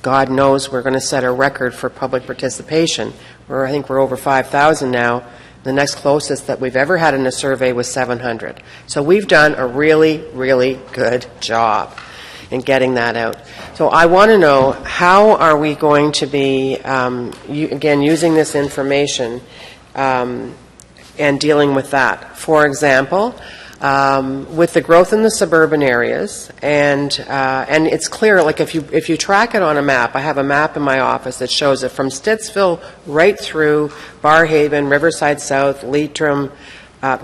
God knows we're going to set a record for public participation. I think we're over 5,000 now. The next closest that we've ever had in a survey was 700. So we've done a really, really good job in getting that out. So I want to know, how are we going to be, again, using this information and dealing with that? For example, with the growth in the suburban areas, and it's clear, like if you track it on a map, I have a map in my office that shows it from Stittsville right through Barrhaven, Riverside South, Leitrim,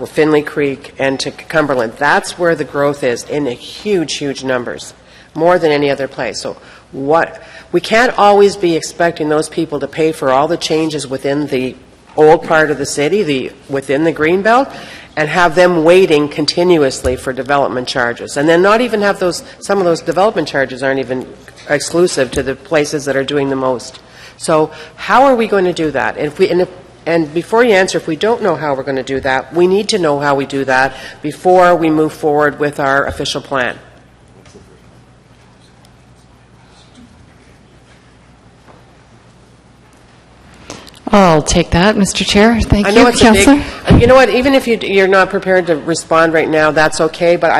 Finley Creek, and to Cumberland. That's where the growth is in huge, huge numbers, more than any other place. So we can't always be expecting those people to pay for all the changes within the old part of the city, within the Greenbelt, and have them waiting continuously for development charges. And then not even have some of those development charges aren't even exclusive to the places that are doing the most. So how are we going to do that? And before you answer, if we don't know how we're going to do that, we need to know how we do that before we move forward with our official plan. I'll take that, Mr. Chair. Thank I know you, it's Councillor. you know what? Even if you're not prepared to respond right now, that's okay. But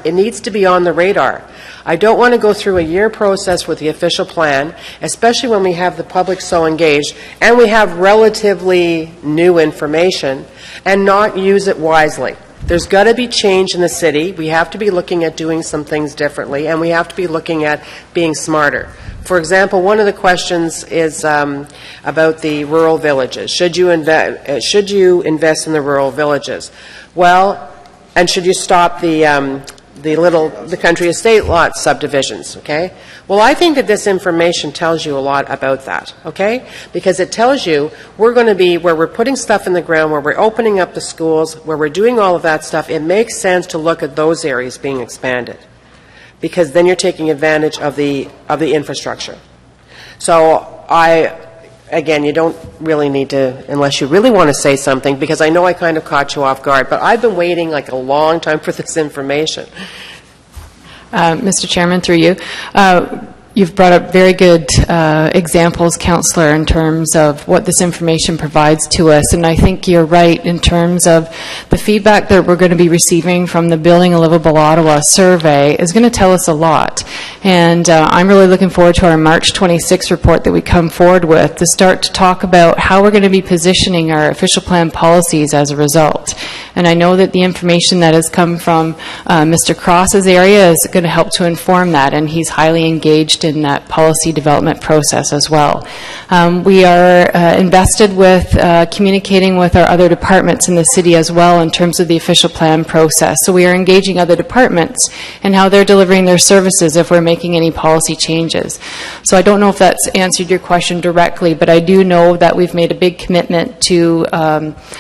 it needs to be on the radar. I don't want to go through a year process with the official plan, especially when we have the public so engaged and we have relatively new information, and not use it wisely. There's got to be change in the city. We have to be looking at doing some things differently, and we have to be looking at being smarter. For example, one of the questions is about the rural villages. Should you invest in the rural villages? Well, and should you stop the country estate lot subdivisions? Okay. Well, I think that this information tells you a lot about that. Okay, because it tells you we're going to be where we're putting stuff in the ground, where we're opening up the schools, where we're doing all of that stuff. It makes sense to look at those areas being expanded, because then you're taking advantage of the infrastructure. So again, you don't really need to, unless you really want to say something, because I know I kind of caught you off guard, but I've been waiting like a long time for this information. Mr. Chairman, through you, you've brought up very good examples, Councillor, in terms of what this information provides to us, and I think you're right in terms of the feedback that we're going to be receiving from the Building a Livable Ottawa survey is going to tell us a lot. And I'm really looking forward to our March 26 report that we come forward with to start to talk about how we're going to be positioning our official plan policies as a result. And I know that the information that has come from Mr. Cross's area is going to help to inform that, and he's highly engaged in that policy development process as well. We are invested with communicating with our other departments in the city as well in terms of the official plan process. So we are engaging other departments and how they're delivering their services if we're making any policy changes. So I don't know if that's answered your question directly, but I do know that we've made a big commitment to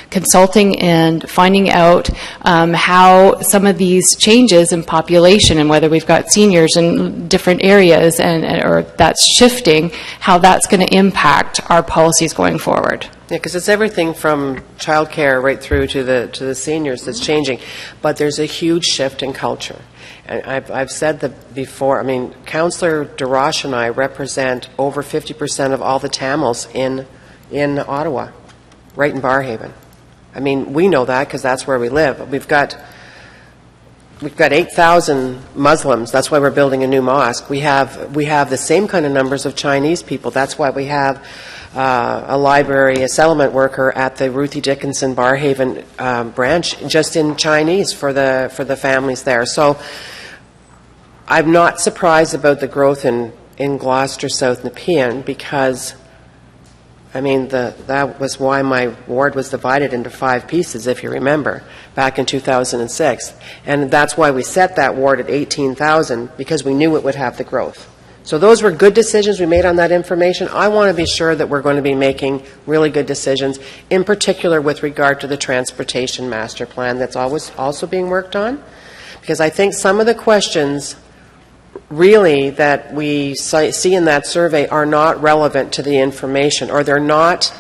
consulting and finding out how some of these changes in population, and whether we've got seniors in different areas or that's shifting, how that's going to impact our policies going forward. Yeah, because it's everything from childcare right through to the seniors that's changing. But there's a huge shift in culture. And I've said that before. I mean, Councillor Darash and I represent over 50% of all the Tamils in Ottawa, right in Barrhaven. I mean, we know that because that's where we live. We've got 8,000 Muslims. That's why we're building a new mosque. We have the same kind of numbers of Chinese people. That's why we have a library, a settlement worker at the Ruthie Dickinson Barrhaven branch, just in Chinese for the families there. So I'm not surprised about the growth in Gloucester, South Nepean, because, I mean, that was why my ward was divided into 5 pieces, if you remember, back in 2006. And that's why we set that ward at 18,000, because we knew it would have the growth. So those were good decisions we made on that information. I want to be sure that we're going to be making really good decisions, in particular with regard to the transportation master plan that's always also being worked on. Because I think some of the questions really that we see in that survey are not relevant to the information, or they're not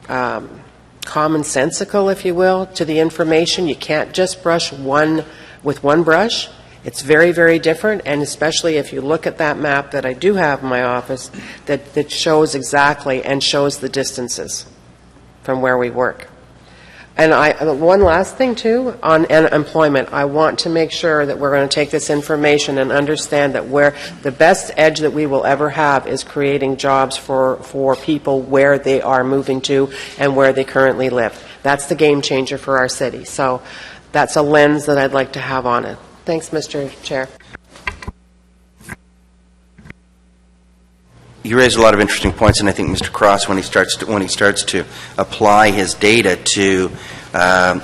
commonsensical, if you will, to the information. You can't just brush with one brush. It's very, very different, and especially if you look at that map that I do have in my office that shows exactly and shows the distances from where we work. And one last thing, too, on employment. I want to make sure that we're going to take this information and understand that where the best edge that we will ever have is creating jobs for people where they are moving to and where they currently live. That's the game changer for our city. So that's a lens that I'd like to have on it. Thanks, Mr. Chair. You raise a lot of interesting points, and I think Mr. Cross, when he starts to apply his data to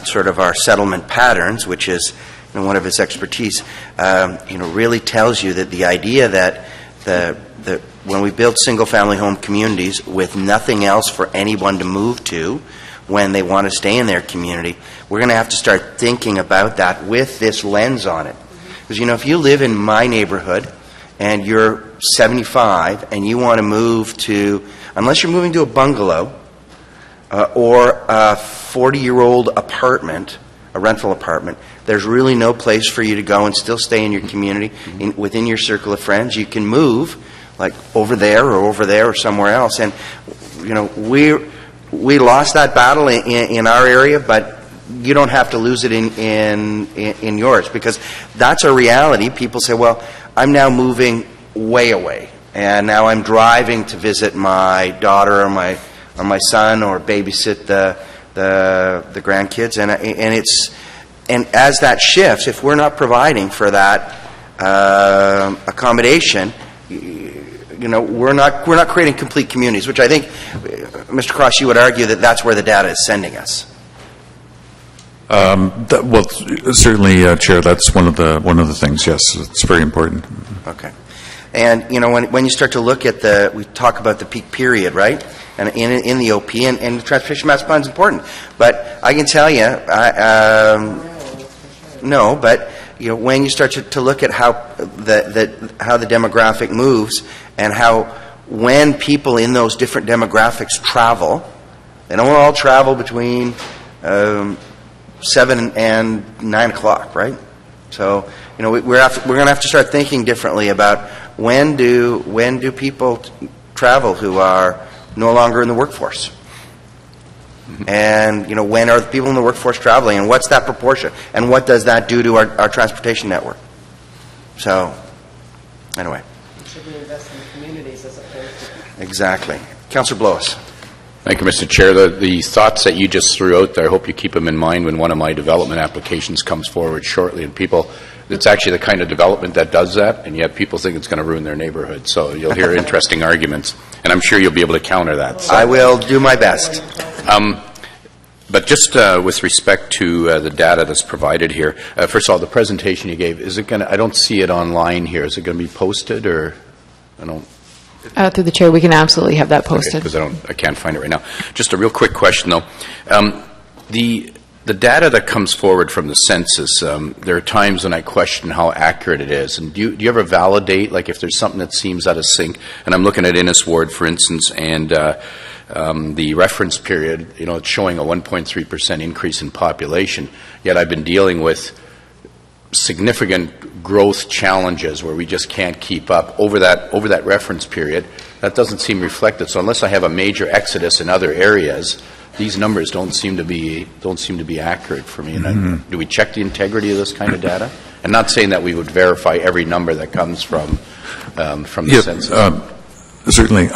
sort of our settlement patterns, which is one of his expertise, really tells you that the idea that when we build single-family home communities with nothing else for anyone to move to when they want to stay in their community, we're going to have to start thinking about that with this lens on it. Because, if you live in my neighborhood and you're 75 and you want to move to, unless you're moving to a bungalow or a 40-year-old apartment, a rental apartment, there's really no place for you to go and still stay in your community, within your circle of friends. You can move, like over there or somewhere else. And, we lost that battle in our area, but you don't have to lose it in yours, because that's a reality. People say, well, I'm now moving way away, and now I'm driving to visit my daughter or my son, or babysit the grandkids, and as that shifts, if we're not providing for that accommodation, we're not creating complete communities, which I think, Mr. Cross, you would argue that that's where the data is sending us. Well, certainly, Chair, that's one of the things. Yes, it's very important. Okay, and when you start to look at we talk about the peak period, right? And in the OP, and the transportation master plan is important. But I can tell you, no, but when you start to look at how the demographic moves, and when people in those different demographics travel, they don't all travel between 7 and 9 o'clock, right? So we're going to have to start thinking differently about when do people travel who are no longer in the workforce, and when are the people in the workforce traveling, and what's that proportion, and what does that do to our transportation network? So anyway, Should we invest in the communities as opposed to... Exactly. Councillor Blois. Thank you, Mr. Chair. The thoughts that you just threw out there, I hope you keep them in mind when one of my development applications comes forward shortly. And it's actually the kind of development that does that, and yet people think it's going to ruin their neighborhood. So you'll hear interesting arguments, and I'm sure you'll be able to counter that. So. I will do my best. But just with respect to the data that's provided here, first of all, the presentation you gave, is it going to, I don't see it online here. Is it going to be posted, or I don't... Through the chair, we can absolutely have that posted. Because I can't find it right now. Just a real quick question, though. The data that comes forward from the census, there are times when I question how accurate it is. And do you ever validate, like if there's something that seems out of sync? And I'm looking at Innes Ward, for instance, and the reference period, it's showing a 1.3% increase in population. Yet I've been dealing with significant growth challenges where we just can't keep up over that reference period. That doesn't seem reflected. So unless I have a major exodus in other areas, these numbers don't seem to be accurate for me. And do we check the integrity of this kind of data? And not saying that we would verify every number that comes from the census. Certainly.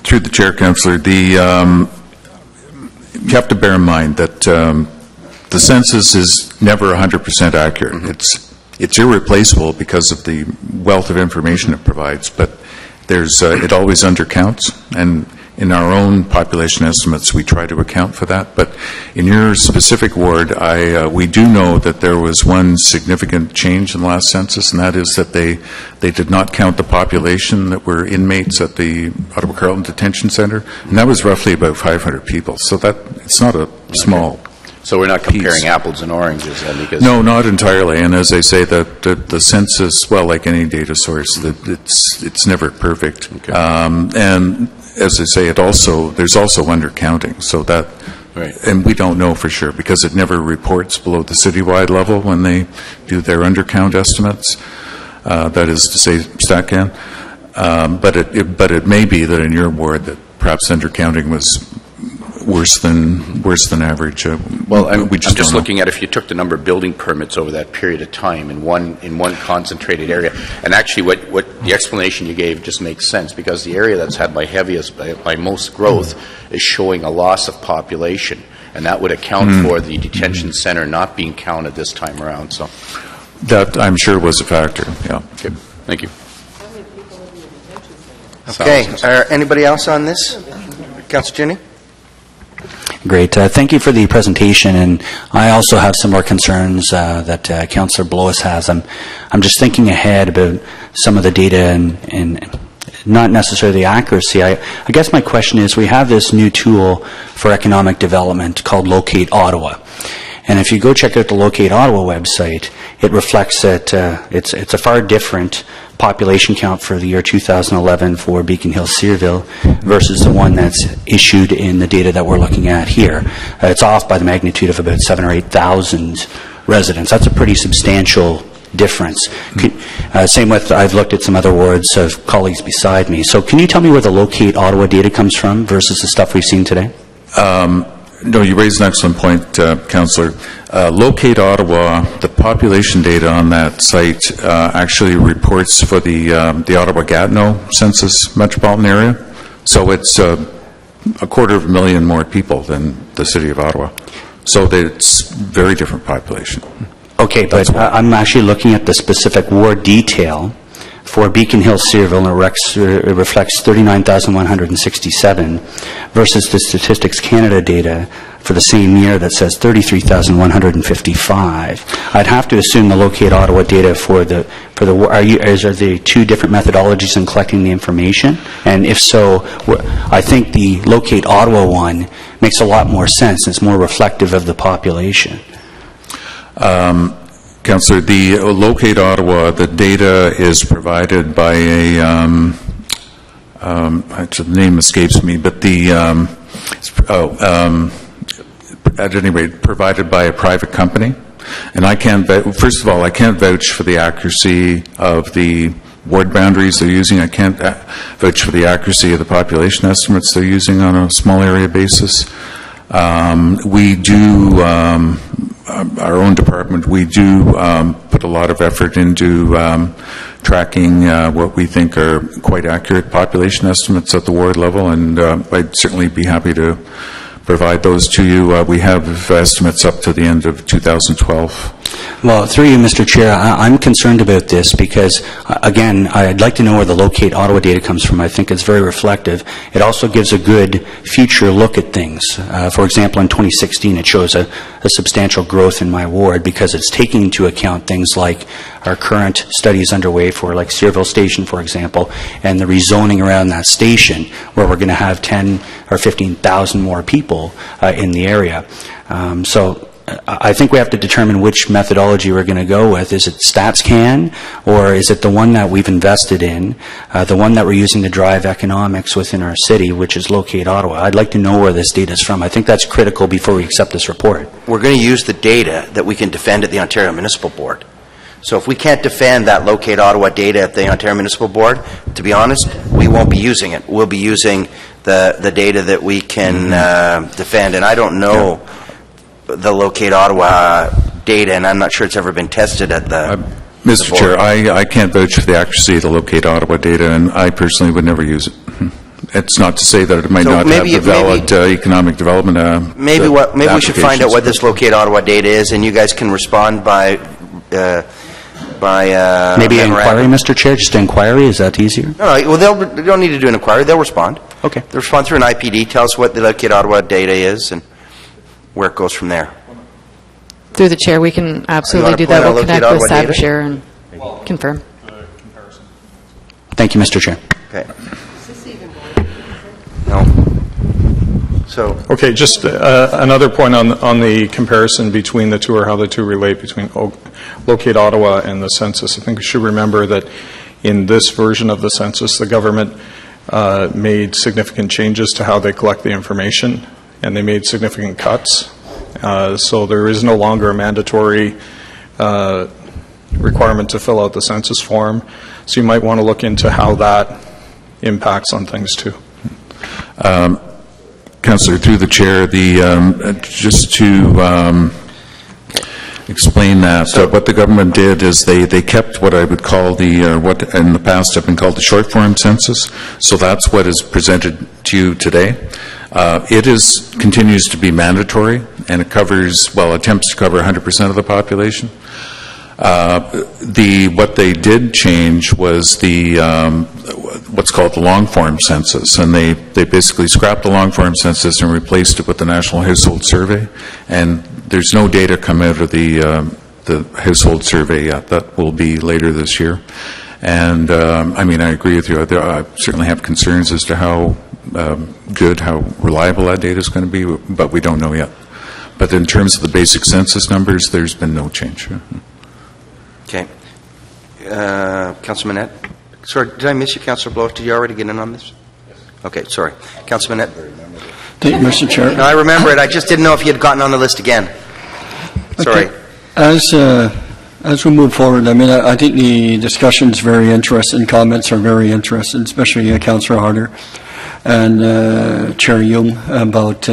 Through the chair, Councillor, you have to bear in mind that the census is never 100% accurate. It's it's irreplaceable because of the wealth of information it provides, but it always undercounts, and in our own population estimates, we try to account for that. But in your specific ward, we do know that there was one significant change in the last census, and that is that they did not count the population that were inmates at the Ottawa Carleton Detention Centre, and that was roughly about 500 people. So it's not a small. So we're not comparing apples and oranges then, because no, not entirely. And as I say, the census, well, like any data source, it's never perfect. Okay. And as I say, there's also undercounting. So that, right. And we don't know for sure because it never reports below the citywide level when they do their undercount estimates. That is to say, StatCan. But it may be that in your ward that perhaps undercounting was worse than average. Well, I'm just looking at if you took the number of building permits over that period of time in one concentrated area, and actually what the explanation you gave just makes sense, because the area that's had by most growth is showing a loss of population, and that would account for the detention center not being counted this time around. So that, I'm sure, was a factor. Yeah. Okay. Thank you. Okay. Anybody else on this? Councillor Cheney? Great. Thank you for the presentation, and I also have some more concerns that Councillor Blois has. I'm just thinking ahead about some of the data and not necessarily the accuracy. I guess my question is, we have this new tool for economic development called Locate Ottawa. And if you go check out the Locate Ottawa website, it reflects that it's a far different population count for the year 2011 for Beacon Hill Searville versus the one that's issued in the data that we're looking at here. It's off by the magnitude of about 7,000 or 8,000 residents. That's a pretty substantial difference. Same with, I've looked at some other wards of colleagues beside me. So can you tell me where the Locate Ottawa data comes from versus the stuff we've seen today? No, you raised an excellent point, Councillor. Locate Ottawa, the population data on that site actually reports for the Ottawa-Gatineau census metropolitan area. So it's 250,000 more people than the city of Ottawa. So it's very different population. Okay, but I'm actually looking at the specific ward detail for Beacon Hill Searville, and it reflects 39,167 versus the Statistics Canada data for the same year that says 33,155. I'd have to assume the Locate Ottawa data are there two different methodologies in collecting the information? And if so, I think the Locate Ottawa one makes a lot more sense. It's more reflective of the population. Councillor, the Locate Ottawa, the data is provided by the name escapes me, but at any rate, provided by a private company. And I can't, first of all, I can't vouch for the accuracy of the ward boundaries they're using. I can't vouch for the accuracy of the population estimates they're using on a small area basis. We do, our own department, we do put a lot of effort into tracking what we think are quite accurate population estimates at the ward level, and I'd certainly be happy to provide those to you. We have estimates up to the end of 2012. Well, through you, Mr. Chair, I'm concerned about this because, again, I'd like to know where the Locate Ottawa data comes from. I think it's very reflective. It also gives a good future look at things. For example, in 2016, it shows a substantial growth in my ward because it's taking into account things like our current studies underway for, like, Searville Station, for example, and the rezoning around that station where we're going to have 10 or 15,000 more people in the area. So I think we have to determine which methodology we're going to go with. Is it StatsCan, or is it the one that we've invested in, the one that we're using to drive economics within our city, which is Locate Ottawa? I'd like to know where this data is from. I think that's critical before we accept this report. We're going to use the data that we can defend at the Ontario Municipal Board. So if we can't defend that Locate Ottawa data at the Ontario Municipal Board, to be honest, we won't be using it. We'll be using the data that we can defend. And I don't know the Locate Ottawa data, and I'm not sure it's ever been tested at the Mr. board. Chair, I can't vouch for the accuracy of the Locate Ottawa data, and I personally would never use it. It's not to say that it might not have the valid economic development. Maybe we should find out what this Locate Ottawa data is, and you guys can respond by by Maybe an memorandum. inquiry, Mr. Chair, just an inquiry, is that easier? No, well, they don't need to do an inquiry, they'll respond. Okay. They'll respond through an IPD, tell us what the Locate Ottawa data is, and where it goes from there. Through the chair, we can absolutely You do wanna that. point We'll out connect with Locate Ottawa Savashare and confirm. Thank you, Mr. Chair. Okay. No. So, Okay, just another point on the comparison between the two, or how the two relate between Locate Ottawa and the census. I think we should remember that in this version of the census, the government made significant changes to how they collect the information, and they made significant cuts. So there is no longer a mandatory requirement to fill out the census form. So you might want to look into how that impacts on things too. Councillor, through the chair, just to explain that, what the government did is they kept what I would call what in the past have been called the short form census. So that's what is presented to you today. It continues to be mandatory, and it attempts to cover 100% of the population. What they did change was what's called the long form census, and they basically scrapped the long form census and replaced it with the National Household Survey. And there's no data come out of the household survey yet. That will be later this year. And I agree with you. I certainly have concerns as to how good, how reliable that data is going to be, but we don't know yet. But in terms of the basic census numbers, there's been no change. okay. Councilor Manette? Sorry, did I miss you, Councilor Blow? Did you already get in on this? Yes. Okay, sorry. Councilor Manette? Thank you, Mr. Chair. No, I remember it. I just didn't know if you had gotten on the list again. Sorry. Okay. As we move forward, I think the discussion is very interesting, comments are very interesting, especially Councillor Harder and Chair Yung about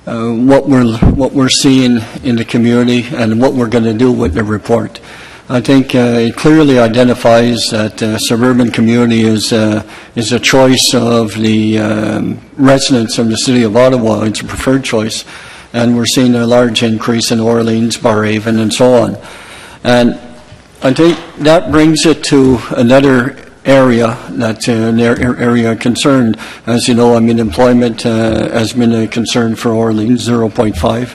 what we're seeing in the community and what we're going to do with the report. I think it clearly identifies that suburban community is a choice of the residents of the City of Ottawa. It's a preferred choice, and we're seeing a large increase in Orleans, Barrhaven, and so on. And I think that brings it to another area that's an area of concern. As you know, employment has been a concern for Orleans, 0.5.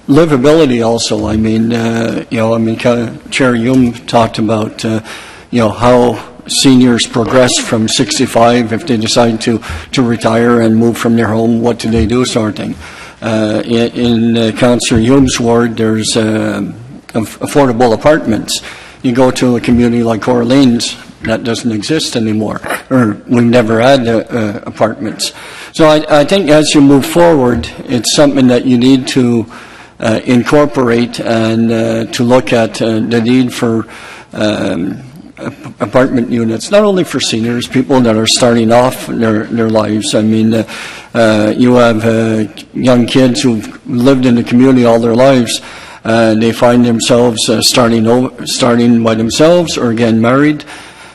Livability also, Chair Yung talked about, how seniors progress from 65 if they decide to retire and move from their home, what do they do, sort of thing. In Councillor Yung's ward, there's affordable apartments. You go to a community like Orleans, that doesn't exist anymore, or we've never had apartments. So I think as you move forward, it's something that you need to incorporate and to look at the need for apartment units, not only for seniors, people that are starting off their lives. You have young kids who've lived in the community all their lives. They find themselves starting by themselves or getting married,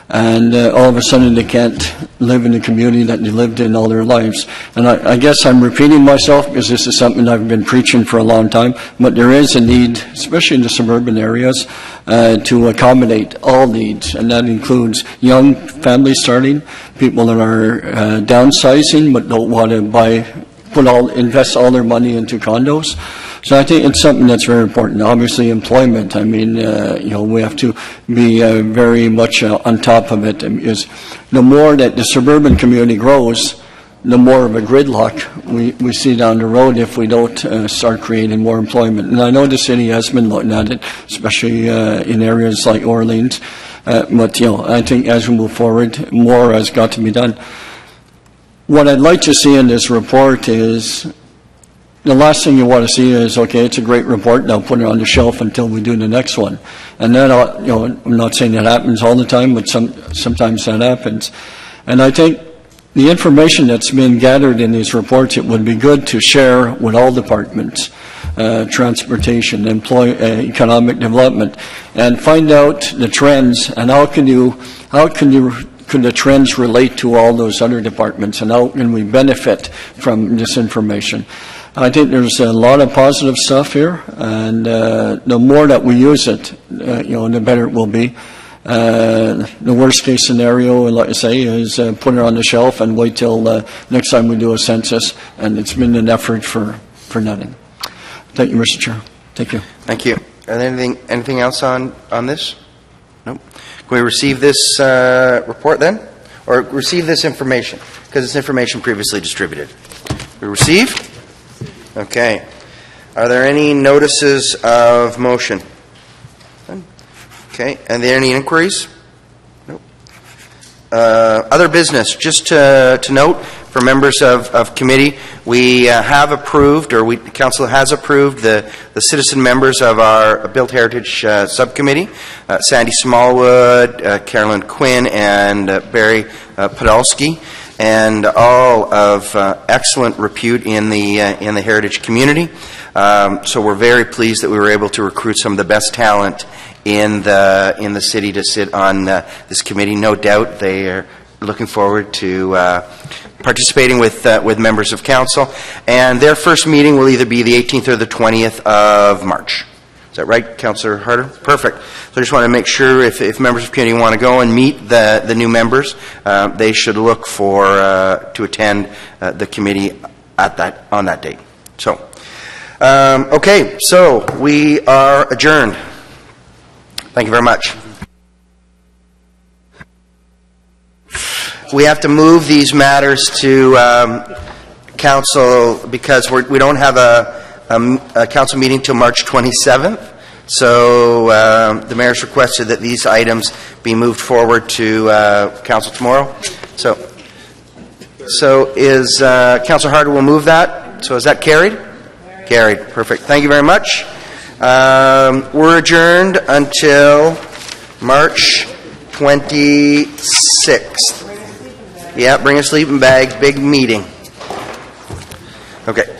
and all of a sudden they can't live in the community that they lived in all their lives. And I guess I'm repeating myself because this is something I've been preaching for a long time, but there is a need, especially in the suburban areas, to accommodate all needs, and that includes young families starting, people that are downsizing but don't want to invest all their money into condos. So I think it's something that's very important. Obviously, employment. We have to be very much on top of it. Because the more that the suburban community grows, the more of a gridlock we see down the road if we don't start creating more employment. And I know the city has been looking at it, especially in areas like Orleans. But I think as we move forward, more has got to be done. What I'd like to see in this report is, the last thing you want to see is, okay, it's a great report, now put it on the shelf until we do the next one. And then, I'm not saying that happens all the time, but sometimes that happens. And I think the information that's been gathered in these reports, it would be good to share with all departments, transportation, economic development, and find out the trends and could the trends relate to all those other departments, and how can we benefit from this information? I think there's a lot of positive stuff here, and the more that we use it, the better it will be. The worst case scenario, like I say, is put it on the shelf and wait till next time we do a census, and it's been an effort for nothing. Thank you, Mr. Chair. Thank you. Thank you. Are there anything else on this? Nope. Can we receive this report then? Or receive this information? Because it's information previously distributed. We received? Okay. Are there any notices of motion? Okay. Are there any inquiries? Nope. Other business. Just to note, for members of committee, we have approved, or council has approved, the citizen members of our Built Heritage Subcommittee, Sandy Smallwood, Carolyn Quinn, and Barry Podolsky, and all of excellent repute in the heritage community. So we're very pleased that we were able to recruit some of the best talent in the city to sit on this committee. No doubt they are looking forward to participating with members of council. And their first meeting will either be the 18th or the 20th of March. Is that right, Councillor Harder? Perfect. So I just want to make sure if members of community want to go and meet the new members, they should look for to attend the committee on that date. So, okay, so we are adjourned. Thank you very much. We have to move these matters to council because we don't have a council meeting till March 27th. So the mayor's requested that these items be moved forward to council tomorrow. So is Councillor Harder will move that. So is that carried? Carried. Perfect. Thank you very much. We're adjourned until March 26th. Yeah, bring a sleeping bag. Big meeting. Okay.